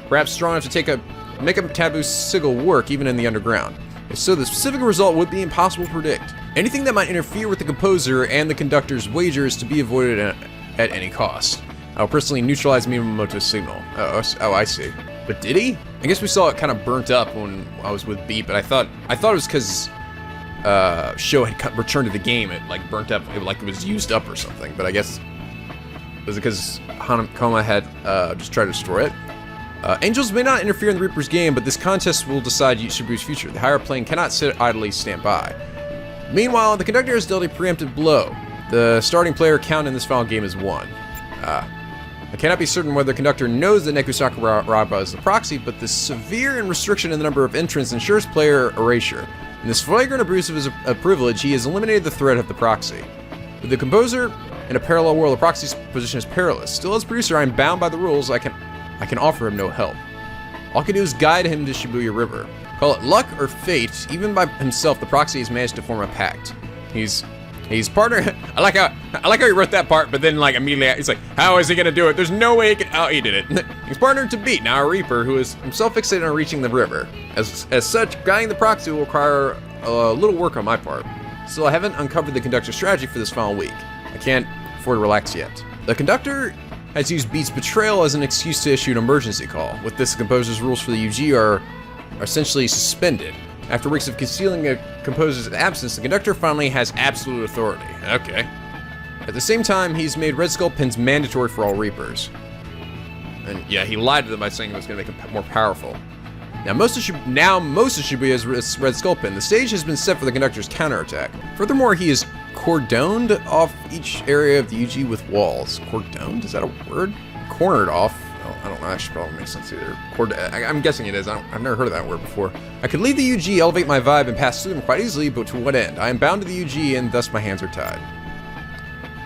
Perhaps strong enough to make a taboo sigil work even in the underground. If so, the specific result would be impossible to predict. Anything that might interfere with the composer and the conductor's wager is to be avoided at any cost. I will personally neutralize Minamoto's signal. Oh, I see. But did he? I guess we saw it kind of burnt up when I was with Beat, but I thought it was because Sho had returned to the game. It like burnt up, like it was used up or something. But I guess was it because Hanakoma had just tried to destroy it? Angels may not interfere in the Reaper's game, but this contest will decide Shibuya's future. The higher plane cannot sit idly stand by. Meanwhile, the conductor has dealt a preemptive blow. The starting player count in this final game is 1. I cannot be certain whether the conductor knows that Neku Sakuraba is the proxy, but the severe restriction in the number of entrants ensures player erasure. In this flagrant abuse of his privilege, he has eliminated the threat of the proxy. With the composer in a parallel world, the proxy's position is perilous. Still, as producer, I am bound by the rules. I can offer him no help. All I can do is guide him to Shibuya River. Call it luck or fate, even by himself, the proxy has managed to form a pact. He's partner. I like how he wrote that part, but then like immediately he's like, how is he gonna do it? There's no way he can. Oh, he did it. He's partnered to Beat, now a Reaper, who is himself fixated on reaching the river. As such, guiding the proxy will require a little work on my part. Still, I haven't uncovered the conductor's strategy for this final week. I can't afford to relax yet. The conductor has used Beat's betrayal as an excuse to issue an emergency call. With this, the composer's rules for the UG are essentially suspended. After weeks of concealing a composer's absence, the conductor finally has absolute authority. Okay. At the same time, he's made Red Skull pins mandatory for all Reapers. And yeah, he lied to them by saying it was going to make him more powerful. Now most of Shibuya is Red Skull pin. The stage has been set for the conductor's counterattack. Furthermore, he is cordoned off each area of the UG with walls. Cordoned? Is that a word? Cornered off. I don't know, that should probably make sense either. I'm guessing it is. I've never heard of that word before. I could leave the UG, elevate my vibe, and pass through them quite easily, but to what end? I am bound to the UG, and thus my hands are tied.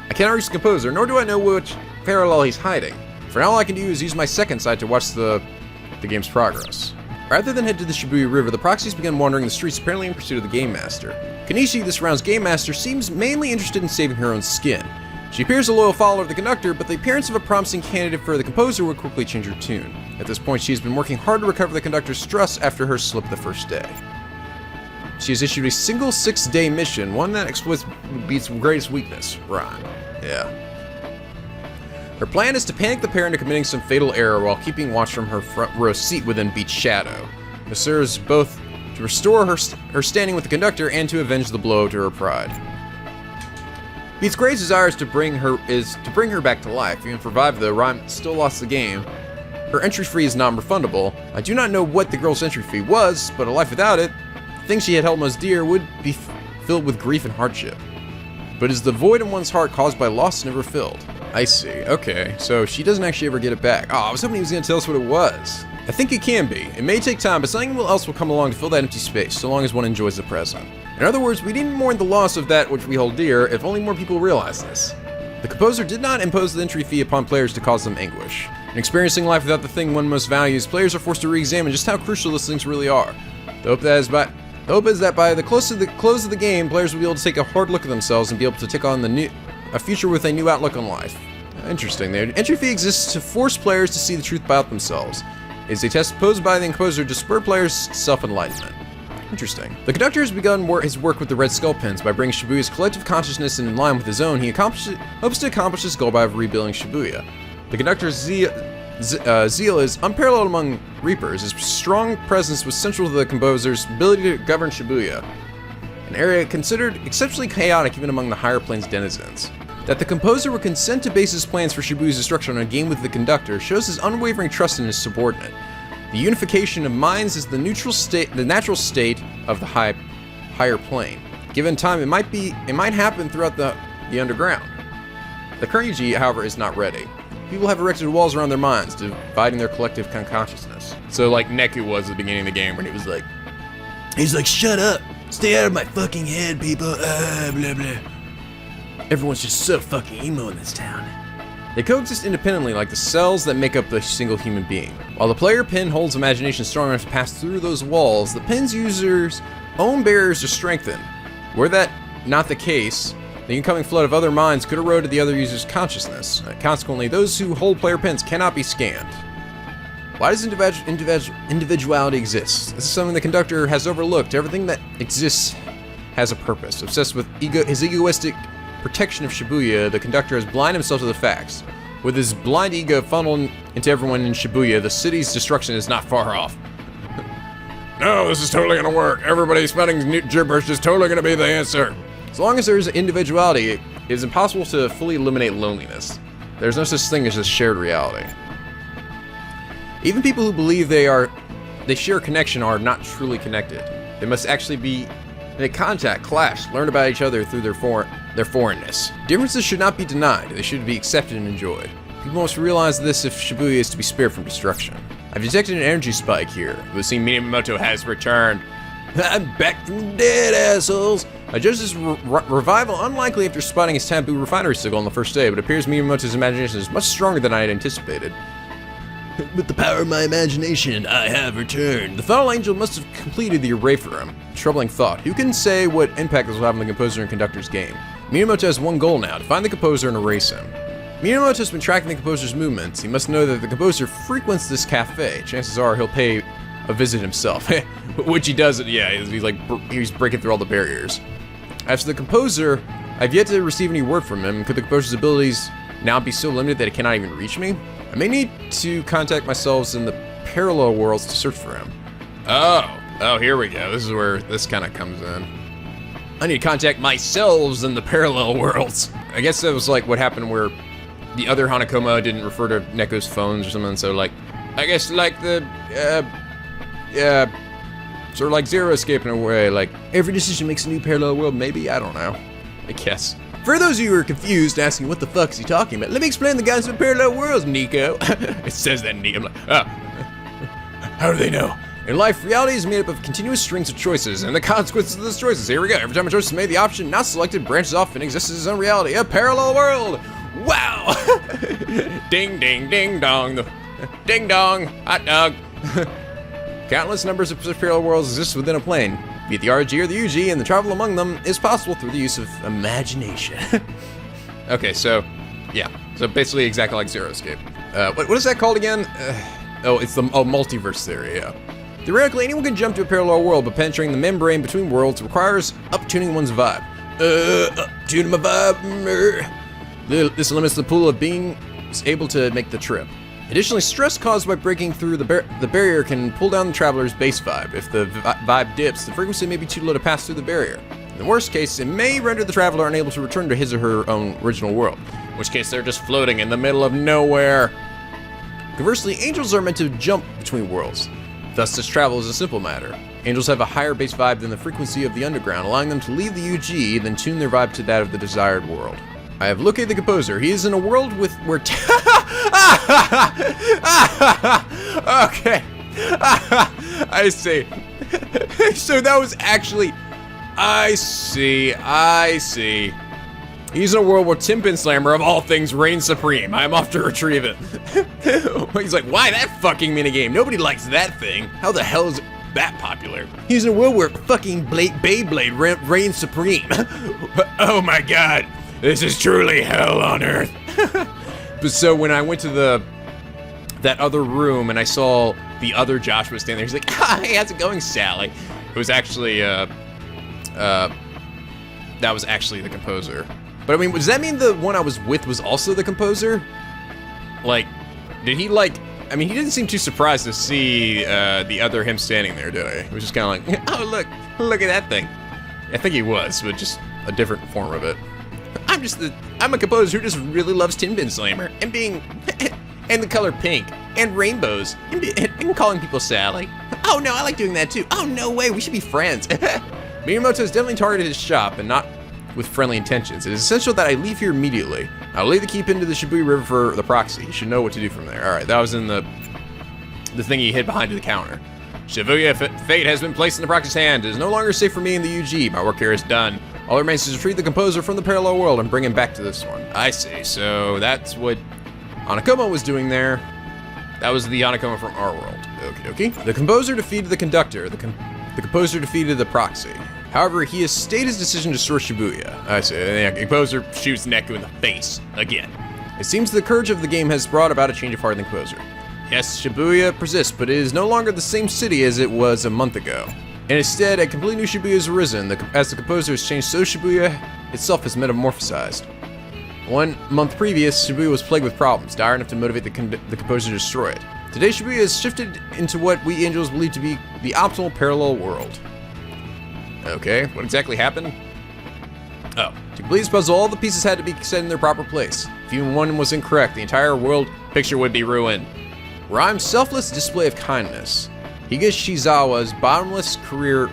I cannot reach the composer, nor do I know which parallel he's hiding. For now, all I can do is use my second sight to watch the game's progress. Rather than head to the Shibuya River, the proxies began wandering the streets, apparently in pursuit of the Game Master. Kanishi, this round's Game Master, seems mainly interested in saving her own skin. She appears a loyal follower of the conductor, but the appearance of a promising candidate for the composer would quickly change her tune. At this point, she has been working hard to recover the conductor's trust after her slip the first day. She has issued a single 6-day mission, one that exploits Beat's greatest weakness, rhyme. Yeah. Her plan is to panic the pair into committing some fatal error while keeping watch from her front row seat within Beat's shadow. This serves both to restore her standing with the conductor and to avenge the blow to her pride. Beat's greatest desire is to bring her back to life. Even for Vive, though, Rhyme still lost the game. her entry fee is non-refundable. I do not know what the girl's entry fee was, but a life without it, the thing she had held most dear, would be filled with grief and hardship. But is the void in one's heart caused by loss never filled? I see. Okay, so she doesn't actually ever get it back. Oh, I was hoping he was going to tell us what it was. I think it can be. It may take time, but something else will come along to fill that empty space, so long as one enjoys the present. In other words, we needn't mourn the loss of that which we hold dear, if only more people realize this. The composer did not impose the entry fee upon players to cause them anguish. In experiencing life without the thing one most values, players are forced to re-examine just how crucial those things really are. The hope is that by the close of the game, players will be able to take a hard look at themselves and be able to take on a future with a new outlook on life. Interesting. The entry fee exists to force players to see the truth about themselves. It is a test posed by the composer to spur players' self-enlightenment. Interesting. The conductor has begun his work with the Red Skull Pins. By bringing Shibuya's collective consciousness in line with his own, he hopes to accomplish his goal by rebuilding Shibuya. The conductor's zeal is unparalleled among Reapers. His strong presence was central to the composer's ability to govern Shibuya, an area considered exceptionally chaotic even among the higher planes denizens. That the composer would consent to base his plans for Shibuya's destruction on a game with the conductor shows his unwavering trust in his subordinate. The unification of minds is the natural state of the higher plane. Given time, it might happen throughout the underground. The current UG, however, is not ready. People have erected walls around their minds, dividing their collective consciousness. So like Neku was at the beginning of the game, when he was like, shut up, stay out of my fucking head, people, blah blah. Everyone's just so fucking emo in this town. They coexist independently like the cells that make up the single human being. While the player pin holds imagination strong enough to pass through those walls, the pin's user's own barriers are strengthened. Were that not the case, the incoming flood of other minds could erode the other user's consciousness. Consequently, those who hold player pins cannot be scanned. Why does individuality exist? This is something the conductor has overlooked. Everything that exists has a purpose. Obsessed with his egoistic protection of Shibuya, the conductor has blinded himself to the facts. With his blind ego funneled into everyone in Shibuya, the city's destruction is not far off. No, this is totally gonna work. Everybody spouting gibberish is totally gonna be the answer. As long as there is individuality, it is impossible to fully eliminate loneliness. There's no such thing as a shared reality. Even people who believe they share a connection are not truly connected. They must actually be make contact, clash, learn about each other through their foreignness. Differences should not be denied, they should be accepted and enjoyed. People must realize this if Shibuya is to be spared from destruction. I've detected an energy spike here. It would seem Minamoto has returned. I'm back from the dead, assholes! I judge this revival unlikely after spotting his taboo refinery signal on the first day, but it appears Minamoto's imagination is much stronger than I had anticipated. With the power of my imagination, I have returned. The Foul Angel must have completed the array for him. Troubling thought. Who can say what impact this will have on the composer and conductor's game? Minamoto has one goal now, to find the composer and erase him. Minamoto has been tracking the composer's movements. He must know that the composer frequents this cafe. Chances are he'll pay a visit himself. Which he does, yeah, he's breaking through all the barriers. As for the composer, I've yet to receive any word from him. Could the composer's abilities now be so limited that it cannot even reach me? I may need to contact myself in the parallel worlds to search for him. Oh, here we go. This is where this kind of comes in. I need to contact myself in the parallel worlds. I guess that was like what happened where the other Hanakoma didn't refer to Neko's phones or something, so like, I guess like the, sort of like Zero Escape in a way, like every decision makes a new parallel world, maybe? I don't know. I guess. For those of you who are confused, asking what the fuck is he talking about, let me explain the guys with parallel worlds, Nico. It says that in Nico. I'm like, oh. How do they know? In life, reality is made up of continuous strings of choices, and the consequences of those choices. Here we go. Every time a choice is made, the option not selected branches off and exists as its own reality. A parallel world! Wow! Ding, ding, ding, dong. Ding, dong. Hot dog. Countless numbers of parallel worlds exist within a plane. Be it the RG or the UG, and the travel among them is possible through the use of imagination. Okay, so, yeah. So basically exactly like Zero Escape. What is that called again? It's the multiverse theory, yeah. Theoretically, anyone can jump to a parallel world, but penetrating the membrane between worlds requires up-tuning one's vibe. Up-tuning my vibe. This limits the pool of being able to make the trip. Additionally, stress caused by breaking through the barrier can pull down the traveler's base vibe. If the vibe dips, the frequency may be too low to pass through the barrier. In the worst case, it may render the traveler unable to return to his or her own original world, in which case they're just floating in the middle of nowhere. Conversely, angels are meant to jump between worlds. Thus, this travel is a simple matter. Angels have a higher base vibe than the frequency of the underground, allowing them to leave the UG, then tune their vibe to that of the desired world. I have located the composer. He is in a world where okay. I see. So that was actually... I see. He's in a world where Tim Pinslammer, of all things, reigns supreme. I'm off to retrieve it. He's like, why that fucking minigame? Nobody likes that thing. How the hell is it that popular? He's in a world where fucking Beyblade reigns supreme. Oh my god. This is truly hell on earth. But so when I went to that other room and I saw the other Joshua standing there, he's like, hey, how's it going, Sally? It was actually, that was actually the composer. But I mean, does that mean the one I was with was also the composer? Like, did he like, I mean, he didn't seem too surprised to see the other him standing there, did he? He was just kind of like, oh, look at that thing. I think he was, but just a different form of it. I'm a composer who just really loves Tin Bin Slammer and being, and the color pink and rainbows and calling people Sally. Oh no, I like doing that too. Oh no way, we should be friends. Miyamoto has definitely targeted his shop and not with friendly intentions. It is essential that I leave here immediately. I'll lay the keep into the Shibuya River for the proxy. You should know what to do from there. Alright, that was in the thing he hid behind the counter. Shibuya fate has been placed in the proxy's hand. It is no longer safe for me in the UG. My work here is done. All that remains is to retrieve the composer from the parallel world and bring him back to this one. I see. So that's what Anakoma was doing there. That was the Anakoma from our world. Okie dokie. The composer defeated the conductor. The composer defeated the proxy. However, he has stated his decision to destroy Shibuya. I see. The composer shoots Neku in the face again. It seems the courage of the game has brought about a change of heart in the composer. Yes, Shibuya persists, but it is no longer the same city as it was a month ago. And instead, a completely new Shibuya has arisen. As the composer has changed, so Shibuya itself has metamorphosized. 1 month previous, Shibuya was plagued with problems, dire enough to motivate the composer to destroy it. Today, Shibuya has shifted into what we angels believe to be the optimal parallel world. Okay, what exactly happened? Oh, to complete this puzzle, all the pieces had to be set in their proper place. If even one was incorrect, the entire world picture would be ruined. Rhyme's selfless display of kindness. Higa Shizawa's bottomless career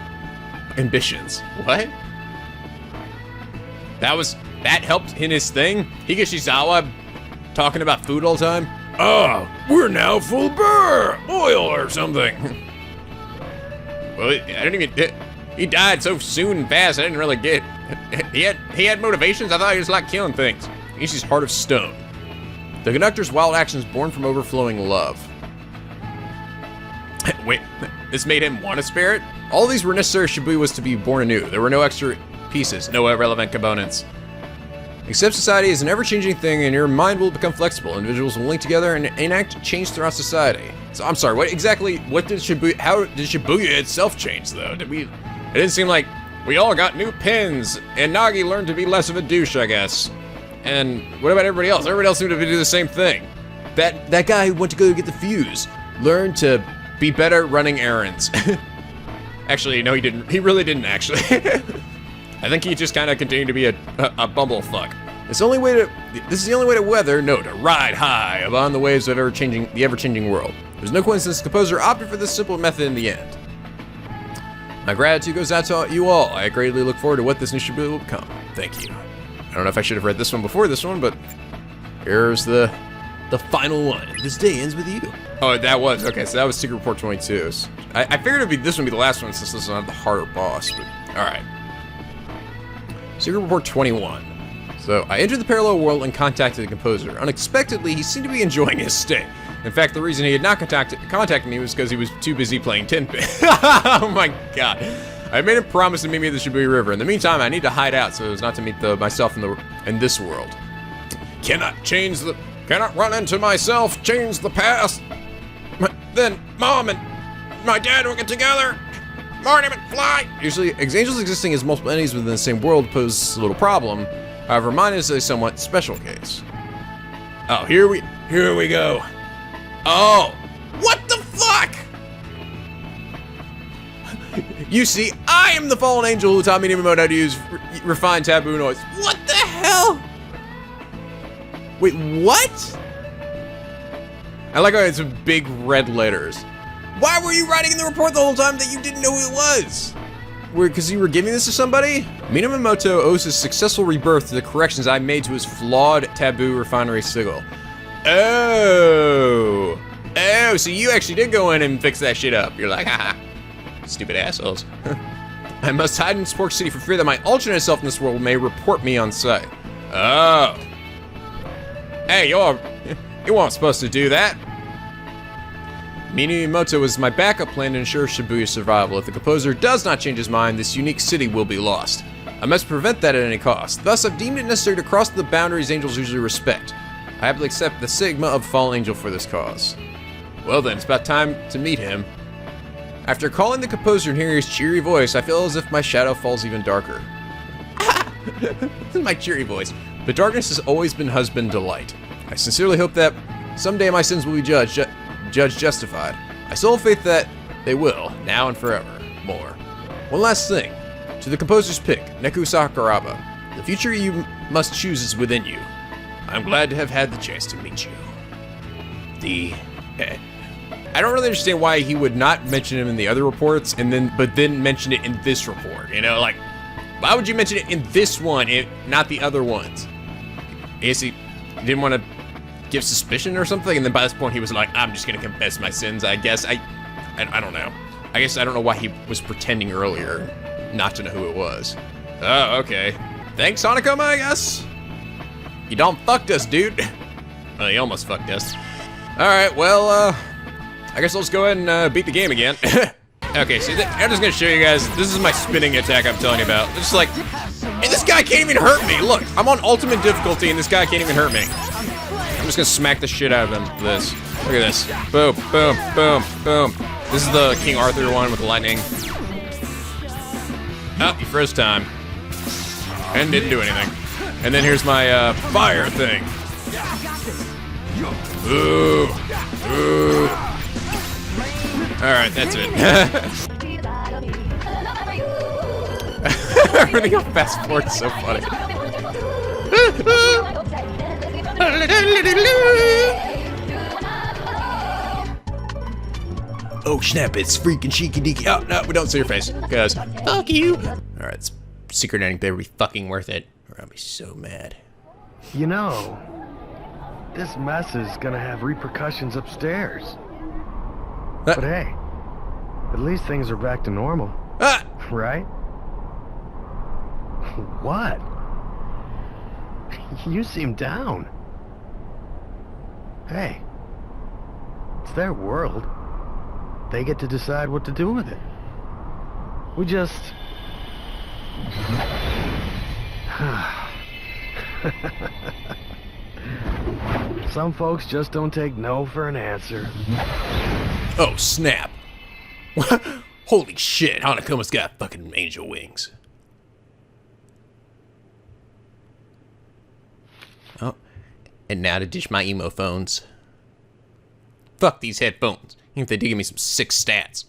ambitions. What? That helped in his thing? Higa Shizawa talking about food all the time? Oh, we're now full burr, oil or something. Well, I didn't even, he died so soon and fast, I didn't really get, he had motivations? I thought he just liked killing things. He's his heart of stone. The conductor's wild actions born from overflowing love. Wait, this made him want to spare it? All these were necessary if Shibuya was to be born anew. There were no extra pieces, no irrelevant components. Accept society is an ever-changing thing, and your mind will become flexible. Individuals will link together and enact change throughout society. So I'm sorry, what did Shibuya, how did Shibuya itself change though? It didn't seem like we all got new pins, and Nagi learned to be less of a douche, I guess. And what about everybody else? Everybody else seemed to do the same thing. That guy who went to go get the fuse learned to be better at running errands. Actually, no, he didn't. He really didn't, actually. I think he just kind of continued to be a bumblefuck. This is the only way to weather, no, to ride high upon the waves of the ever-changing world. There's no coincidence the composer opted for this simple method in the end. My gratitude goes out to you all. I greatly look forward to what this new Shibuya will become. Thank you. I don't know if I should have read this one before this one, but here's the final one. This day ends with you. Oh, that was, okay, so that was Secret Report 22. I figured this would be the last one since this one had the harder boss, but alright. Secret Report 21. So, I entered the parallel world and contacted the composer. Unexpectedly, he seemed to be enjoying his stay. In fact, the reason he had not contacted me was because he was too busy playing Tinpin. Oh my god. I made him promise to meet me at the Shibuya River. In the meantime, I need to hide out so as not to meet myself in this world. Cannot run into myself, change the past. Then Mom and my dad will get together. Marty McFly. Usually, angels existing as multiple entities within the same world pose a little problem. However, mine is a somewhat special case. Oh, here we go. Oh, what the fuck? You see, I am the fallen angel who taught me how to use refined taboo noise. What the hell? Wait, what? I like how it's in big red letters. Why were you writing in the report the whole time that you didn't know who it was? Because you were giving this to somebody? Minamoto owes his successful rebirth to the corrections I made to his flawed taboo refinery sigil. Oh, so you actually did go in and fix that shit up. You're like, haha, stupid assholes. I must hide in Spork City for fear that my alternate self in this world may report me on sight. Oh. Hey, you weren't supposed to do that. Minamoto was my backup plan to ensure Shibuya's survival. If the composer does not change his mind, this unique city will be lost. I must prevent that at any cost. Thus, I've deemed it necessary to cross the boundaries angels usually respect. I happily accept the Sigma of Fallen Angel for this cause. Well then, it's about time to meet him. After calling the composer and hearing his cheery voice, I feel as if my shadow falls even darker. This is my cheery voice. But darkness has always been husband delight. I sincerely hope that someday my sins will be judged justified. I still have faith that they will, now and forever. More. One last thing. To the composer's pick, Neku Sakuraba. The future you must choose is within you. I'm glad to have had the chance to meet you. The end. I don't really understand why he would not mention him in the other reports, but then mention it in this report. You know, like, why would you mention it in this one, not the other ones? I guess he didn't want to give suspicion or something, and then by this point he was like, I'm just gonna confess my sins, I guess. I don't know. I guess I don't know why he was pretending earlier not to know who it was. Oh, okay. Thanks, Hanakoma, I guess? You done fucked us, dude. Well, you almost fucked us. Alright, well, I guess I'll just go ahead and beat the game again. Okay, so I'm just gonna show you guys, this is my spinning attack I'm telling you about. It's just like, hey, this guy can't even hurt me. Look, I'm on ultimate difficulty and this guy can't even hurt me. I'm just gonna smack the shit out of him with this. Look at this. Boom, boom, boom, boom. This is the King Arthur one with the lightning. Oh, he froze time. And didn't do anything. And then here's my fire thing. Ooh. Ooh. Alright, that's it. Everything on fast forward's so funny. Oh snap, it's freaking cheeky deeky. Oh no, we don't see your face. Because fuck you. Alright, it's secret ending better be fucking worth it. Or I'll be so mad. You know, this mess is gonna have repercussions upstairs. But hey, at least things are back to normal. Right? What? You seem down. Hey, it's their world. They get to decide what to do with it. We just... Some folks just don't take no for an answer. Oh, snap. Holy shit, Hanakoma's got fucking angel wings. Oh, and now to dish my emo phones. Fuck these headphones. Even if they do give me some sick stats.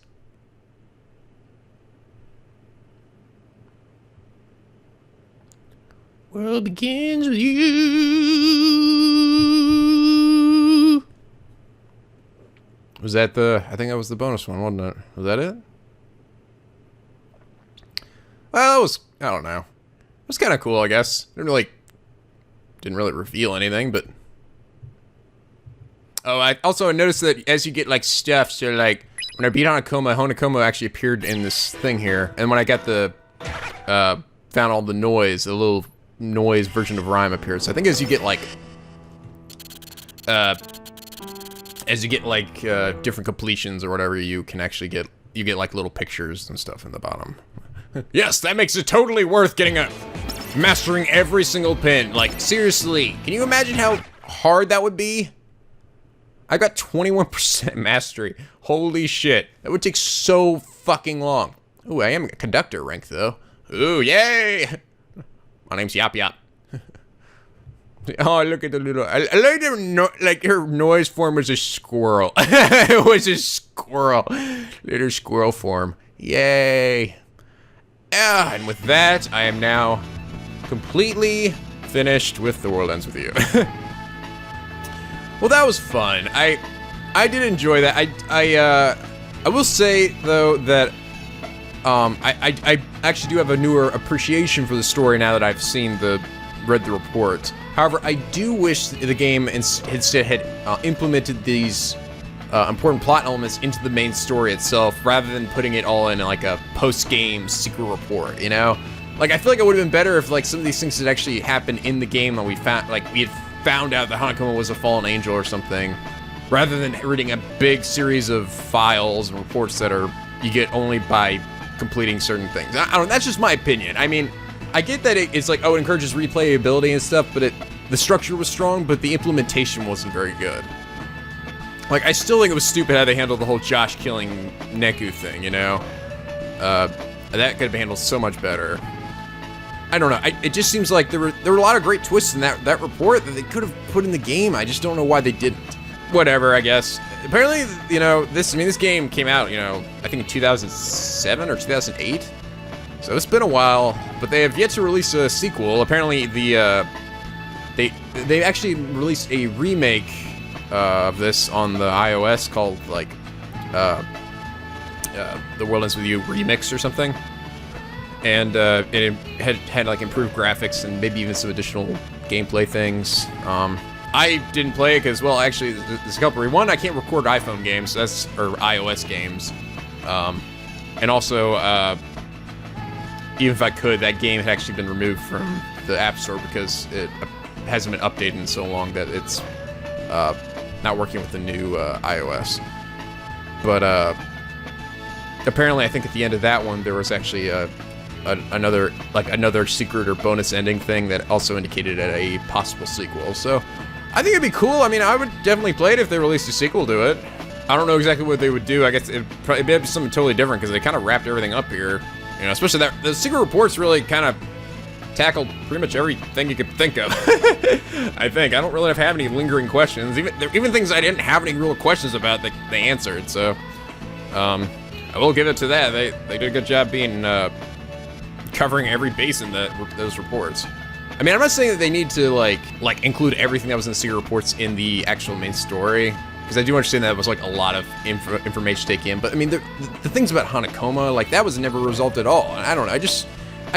World begins with you. Was that the... I think that was the bonus one, wasn't it? Was that it? Well, it was... I don't know. It was kind of cool, I guess. Didn't really reveal anything, but... Oh, I noticed that as you get, like, stuff, so, like, when I beat Hanakoma actually appeared in this thing here. And when I got the... found all the noise, the little noise version of Rhyme appeared. So I think as you get, like... different completions or whatever, you can actually get... You get, like, little pictures and stuff in the bottom. Yes, that makes it totally worth mastering every single pin. Like, seriously, can you imagine how hard that would be? I got 21% mastery. Holy shit. That would take so fucking long. Ooh, I am a conductor rank, though. Ooh, yay! My name's Yop Yop. Oh, look at the little... I like her noise form was a squirrel. It was a squirrel. Little squirrel form. Yay. Yeah, and with that, I am now completely finished with The World Ends With You. Well, that was fun. I did enjoy that. I will say though that I actually do have a newer appreciation for the story now that I've read the reports. However, I do wish the game instead had implemented these important plot elements into the main story itself, rather than putting it all in like a post-game secret report. You know, like I feel like it would have been better if like some of these things had actually happened in the game, and we had found out that Hanakoma was a fallen angel or something, rather than reading a big series of files and reports that you get only by completing certain things. I don't know, that's just my opinion. I mean, I get that it's like, oh, it encourages replayability and stuff, but the structure was strong, but the implementation wasn't very good. Like, I still think it was stupid how they handled the whole Josh killing Neku thing, you know? That could have been handled so much better. I don't know, it just seems like there were a lot of great twists in that report that they could have put in the game. I just don't know why they didn't. Whatever, I guess. Apparently, you know, this game came out, you know, I think in 2007 or 2008. So it's been a while, but they have yet to release a sequel. Apparently, they actually released a remake of this on the iOS called like The World Ends With You Remix or something. And it had like improved graphics and maybe even some additional gameplay things. I didn't play it because, well, actually, there's a couple. One, I can't record iPhone games, or iOS games. And also, even if I could, that game had actually been removed from the App Store because it hasn't been updated in so long that it's not working with the new iOS. But apparently, I think at the end of that one, there was actually another secret or bonus ending thing that also indicated a possible sequel. So I think it'd be cool. I mean, I would definitely play it if they released a sequel to it. I don't know exactly what they would do. I guess it'd be something totally different because they kind of wrapped everything up here. You know, especially that the secret reports really kind of tackled pretty much everything you could think of. I think I don't really have any lingering questions. Even things I didn't have any real questions about, they answered. So I will give it to that. They did a good job being covering every base in those reports. I mean, I'm not saying that they need to like include everything that was in the secret reports in the actual main story, because I do understand that it was like a lot of information to take in. But I mean, the things about Hanakoma, like that was never resolved at all. And I don't know. I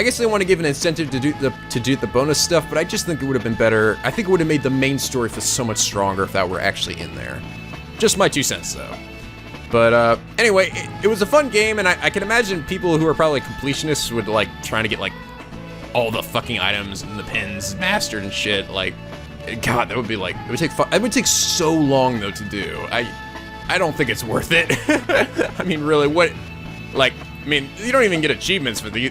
guess they want to give an incentive to do the bonus stuff, but I just think it would have been better. I think it would have made the main story feel so much stronger if that were actually in there. Just my 2 cents, though. But anyway, it was a fun game, and I can imagine people who are probably completionists would like trying to get like all the fucking items and the pins mastered and shit. Like, God, that would be like it would take so long though to do. I don't think it's worth it. I mean, really, what? Like, I mean, you don't even get achievements for you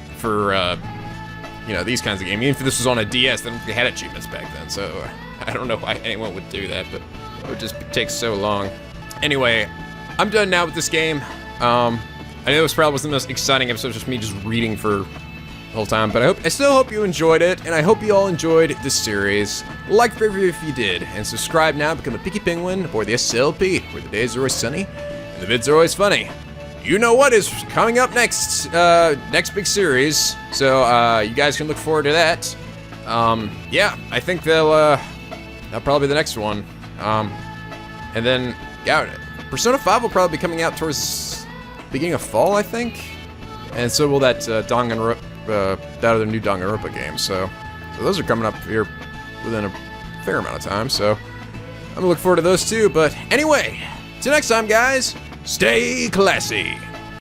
know, these kinds of games. Even if this was on a DS, they had achievements back then. So I don't know why anyone would do that, but it would just take so long. Anyway, I'm done now with this game. I know this probably wasn't the most exciting episode, just me just reading for the whole time, but I still hope you enjoyed it, and I hope you all enjoyed this series. Like favorite if you did, and subscribe now to become a Picky Penguin aboard the SLP, where the days are always sunny and the vids are always funny. You know what is coming up next big series, so you guys can look forward to that. Yeah, I think that'll probably be the next one. And then, yeah, Persona 5 will probably be coming out towards the beginning of fall, I think. And so will that that other new Danganronpa game. So those are coming up here within a fair amount of time. So I'm gonna look forward to those too. But anyway, till next time, guys, stay classy.